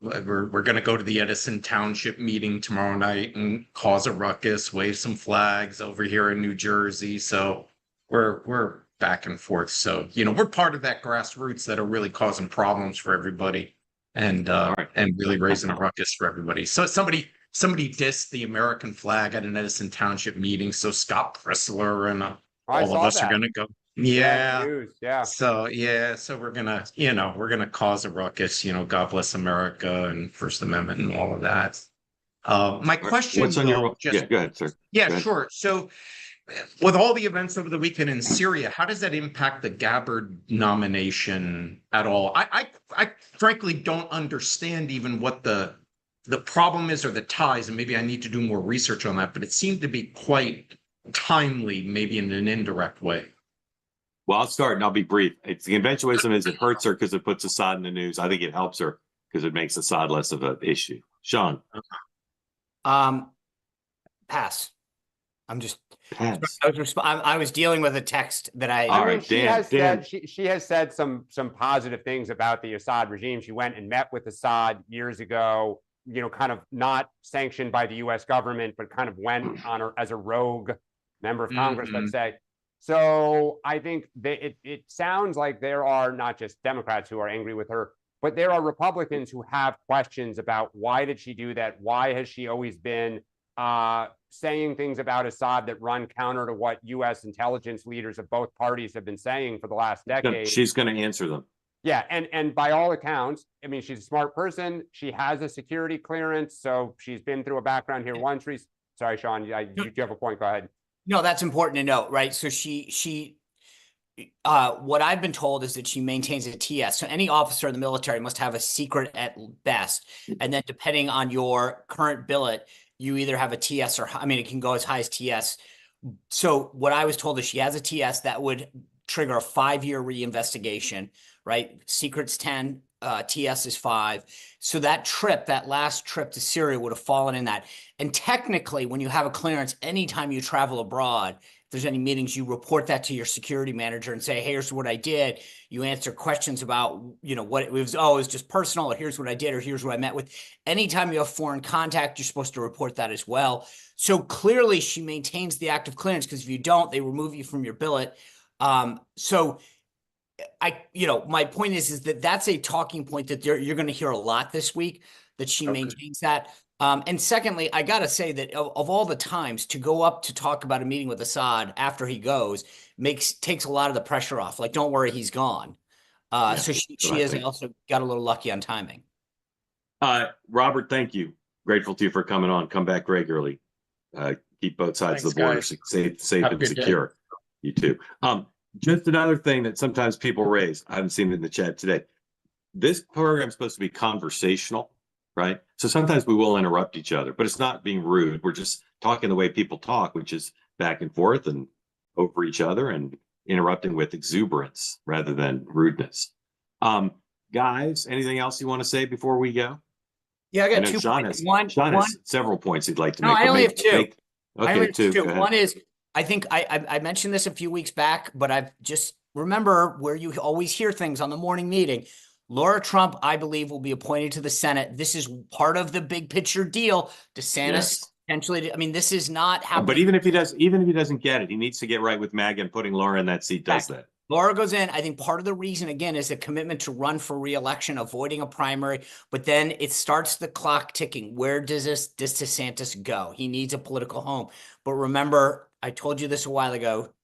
We're going to go to the Edison Township meeting tomorrow night and cause a ruckus, wave some flags over here in New Jersey. So we're back and forth. So, we're part of that grassroots that are really causing problems for everybody and really raising a ruckus for everybody. So somebody dissed the American flag at an Edison Township meeting. So Scott Pressler and all of us are going to go. Yeah. Yeah. So we're gonna cause a ruckus, God bless America and First Amendment and all of that. My question, what's on your yeah, go ahead, sir. Yeah, go ahead. sure. So with all the events over the weekend in Syria, how does that impact the Gabbard nomination at all? I frankly don't understand even what the problem is or the ties, and maybe I need to do more research on that, but it seemed to be quite timely, maybe in an indirect way. Well, I'll start and I'll be brief. It's the eventualism is it hurts her because it puts Assad in the news. I think it helps her because it makes Assad less of an issue. Sean. Pass. I'm just pass. I was dealing with a text that All right, Dan. She has said some positive things about the Assad regime. She went and met with Assad years ago, kind of not sanctioned by the US government, but kind of went on her as a rogue member of Congress, let's say. So I think it sounds like there are not just Democrats who are angry with her, but there are Republicans who have questions about why did she do that? Why has she always been saying things about Assad that run counter to what US intelligence leaders of both parties have been saying for the last decade? She's going to answer them. Yeah, and by all accounts, I mean, she's a smart person. She has a security clearance, so she's been through a background here once. Sorry, Sean, you have a point. Go ahead. No, that's important to note, right? So what I've been told is that she maintains a TS. So any officer in the military must have a secret at best. And then depending on your current billet, you either have a TS or, it can go as high as TS. So what I was told is she has a TS that would trigger a 5-year reinvestigation, right? Secret's 10, TS is 5. So that last trip to Syria would have fallen in that. And technically, when you have a clearance, anytime you travel abroad, if there's any meetings, you report that to your security manager and say, hey, here's what I did. You answer questions about, what it was. Oh, it was just personal, or here's what I did, or here's what I met with. Anytime you have foreign contact, you're supposed to report that as well. So clearly she maintains the active clearance, because if you don't, they remove you from your billet. So my point is that that's a talking point that you're going to hear a lot this week, that she maintains that. And secondly, I got to say that of all the times to go up to talk about a meeting with Assad after he goes takes a lot of the pressure off. Like, don't worry, he's gone. So she has also got a little lucky on timing. Robert, thank you. Grateful to you for coming on. Come back regularly. Keep both sides of the border safe and secure. You too. Just another thing that sometimes people raise, I haven't seen it in the chat today. This program is supposed to be conversational, right? So sometimes we will interrupt each other, but it's not being rude. We're just talking the way people talk, which is back and forth and over each other and interrupting with exuberance rather than rudeness. Guys, anything else you want to say before we go? Yeah, I got 2 points. Sean has several points he'd like to make. No, I only have 2. Okay, 2. One is, I think I mentioned this a few weeks back, but I've just remember where you always hear things on the morning meeting. Laura Trump, I believe, will be appointed to the Senate. This is part of the big picture deal. DeSantis potentially. This is not happening. But even if he doesn't get it, he needs to get right with MAGA, and putting Laura in that seat does that. Laura goes in. I think part of the reason, again, is a commitment to run for re-election, avoiding a primary. But then it starts the clock ticking. Where does DeSantis go? He needs a political home. But remember, I told you this a while ago.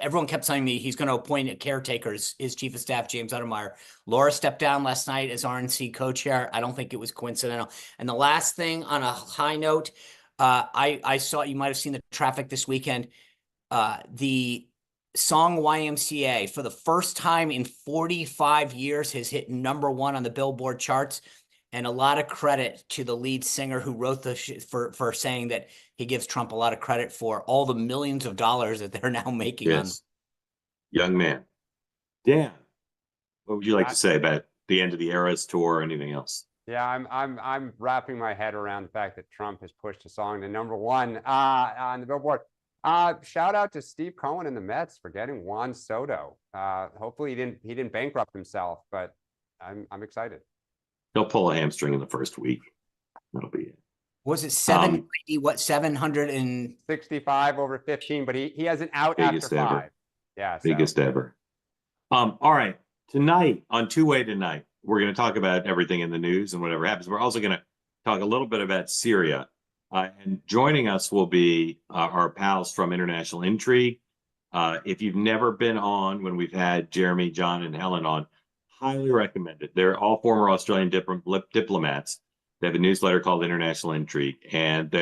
Everyone kept telling me he's going to appoint a caretaker as his chief of staff, James Untermeyer. Laura stepped down last night as RNC co-chair. I don't think it was coincidental. And the last thing, on a high note, I saw, you might have seen the traffic this weekend. The song YMCA, for the first time in 45 years, has hit #1 on the Billboard charts. And a lot of credit to the lead singer who wrote for saying that he gives Trump a lot of credit for all the millions of dollars that they're now making. Yes. Young man. Dan, what would you like to say about the end of the Eras tour or anything else? Yeah, I'm wrapping my head around the fact that Trump has pushed a song to #1 on the Billboard. Shout out to Steve Cohen and the Mets for getting Juan Soto. Hopefully he didn't bankrupt himself, but I'm excited. He'll pull a hamstring in the first week. That'll be it. Was it 765 over 15? But he has an out after 5. Yeah. Biggest ever. All right. Tonight on Two-Way Tonight, we're going to talk about everything in the news and whatever happens. We're also going to talk a little bit about Syria. And joining us will be our pals from International Intrigue. If you've never been on when we've had Jeremy, John, and Helen on, highly recommend it. They're all former Australian diplomats. They have a newsletter called International Intrigue, and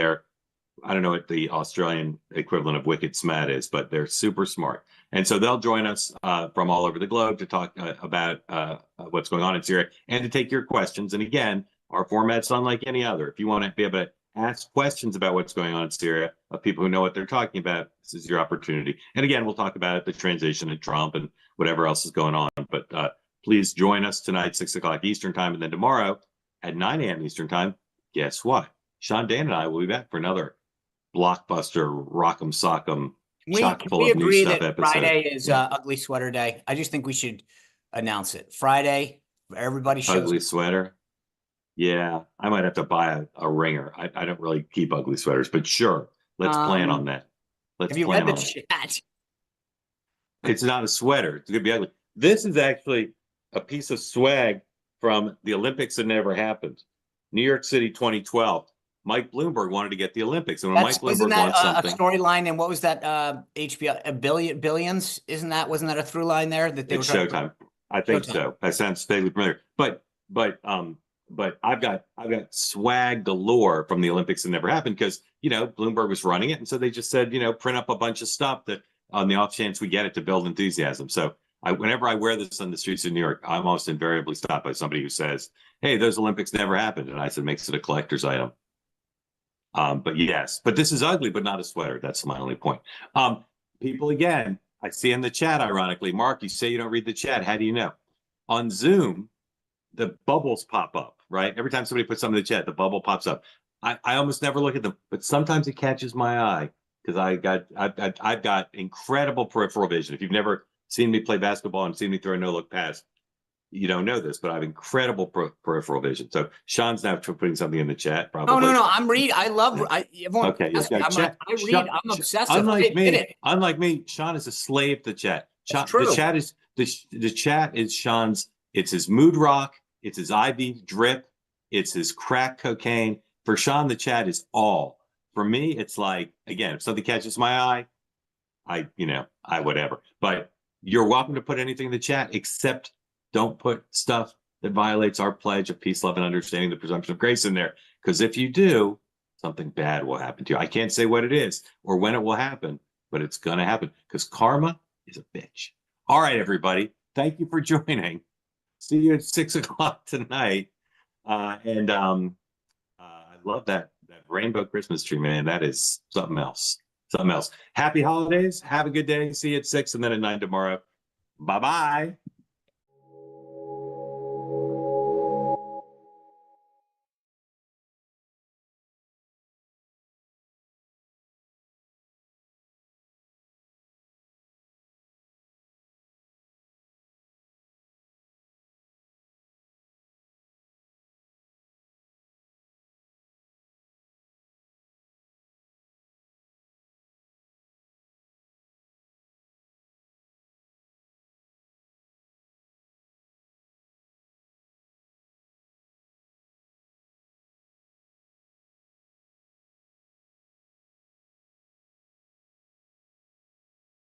I don't know what the Australian equivalent of Wicked Smat is, but they're super smart. And so they'll join us from all over the globe to talk about what's going on in Syria and to take your questions. And again, our format's unlike any other. If you want to be able to ask questions about what's going on in Syria of people who know what they're talking about, this is your opportunity. And again, we'll talk about the transition and Trump and whatever else is going on. But please join us tonight, 6 o'clock Eastern time. And then tomorrow at 9 a.m. Eastern time, guess what? Sean, Dan, and I will be back for another blockbuster, rock'em sock'em, chock full we of new agree stuff that episode. Friday is Ugly Sweater Day. I just think we should announce it. Friday, everybody shows Ugly up. sweater. Yeah, I might have to buy a ringer. I don't really keep ugly sweaters, but sure, let's plan on that. Let's Have you plan read the on it. chat? It's not a sweater. It's gonna be ugly. This is actually a piece of swag from the Olympics that never happened. New York City 2012. Mike Bloomberg wanted to get the Olympics, and when Mike Isn't Bloomberg that wants a something, storyline? And what was that? HBO billions? Wasn't that a through line there that they it's were trying Showtime. I think Showtime. so. That sounds vaguely familiar. But I've got swag galore from the Olympics that never happened because Bloomberg was running it, and so they just said print up a bunch of stuff that on the off chance we get it to build enthusiasm. So whenever I wear this on the streets of New York, I'm almost invariably stopped by somebody who says, "Hey, those Olympics never happened," and I said, "Makes it a collector's item." But yes, but this is ugly, but not a sweater. That's my only point. People, again, I see in the chat, ironically, Mark, you say you don't read the chat. How do you know? On Zoom, the bubbles pop up, right? Every time somebody puts something in the chat, the bubble pops up. I almost never look at them, but sometimes it catches my eye because I've got incredible peripheral vision. If you've never seen me play basketball and seen me throw a no-look pass, you don't know this, but I have incredible peripheral vision. So Sean's now putting something in the chat. Probably. Oh no, I'm reading. I love. Everyone Okay, asks me, yeah, I read. I'm obsessive. Unlike me, Sean is a slave to the chat. true. The chat is Sean's. It's his mood rock. It's his IV drip. It's his crack cocaine. For Sean, the chat is all. For me, it's like, again, if something catches my eye, I whatever. But you're welcome to put anything in the chat, except don't put stuff that violates our pledge of peace, love, and understanding, the presumption of grace in there. Because if you do, something bad will happen to you. I can't say what it is or when it will happen, but it's going to happen because karma is a bitch. All right, everybody. Thank you for joining. See you at 6 o'clock tonight. I love that rainbow Christmas tree, man. That is something else. Something else. Happy holidays. Have a good day. See you at 6 and then at 9 tomorrow. Bye-bye.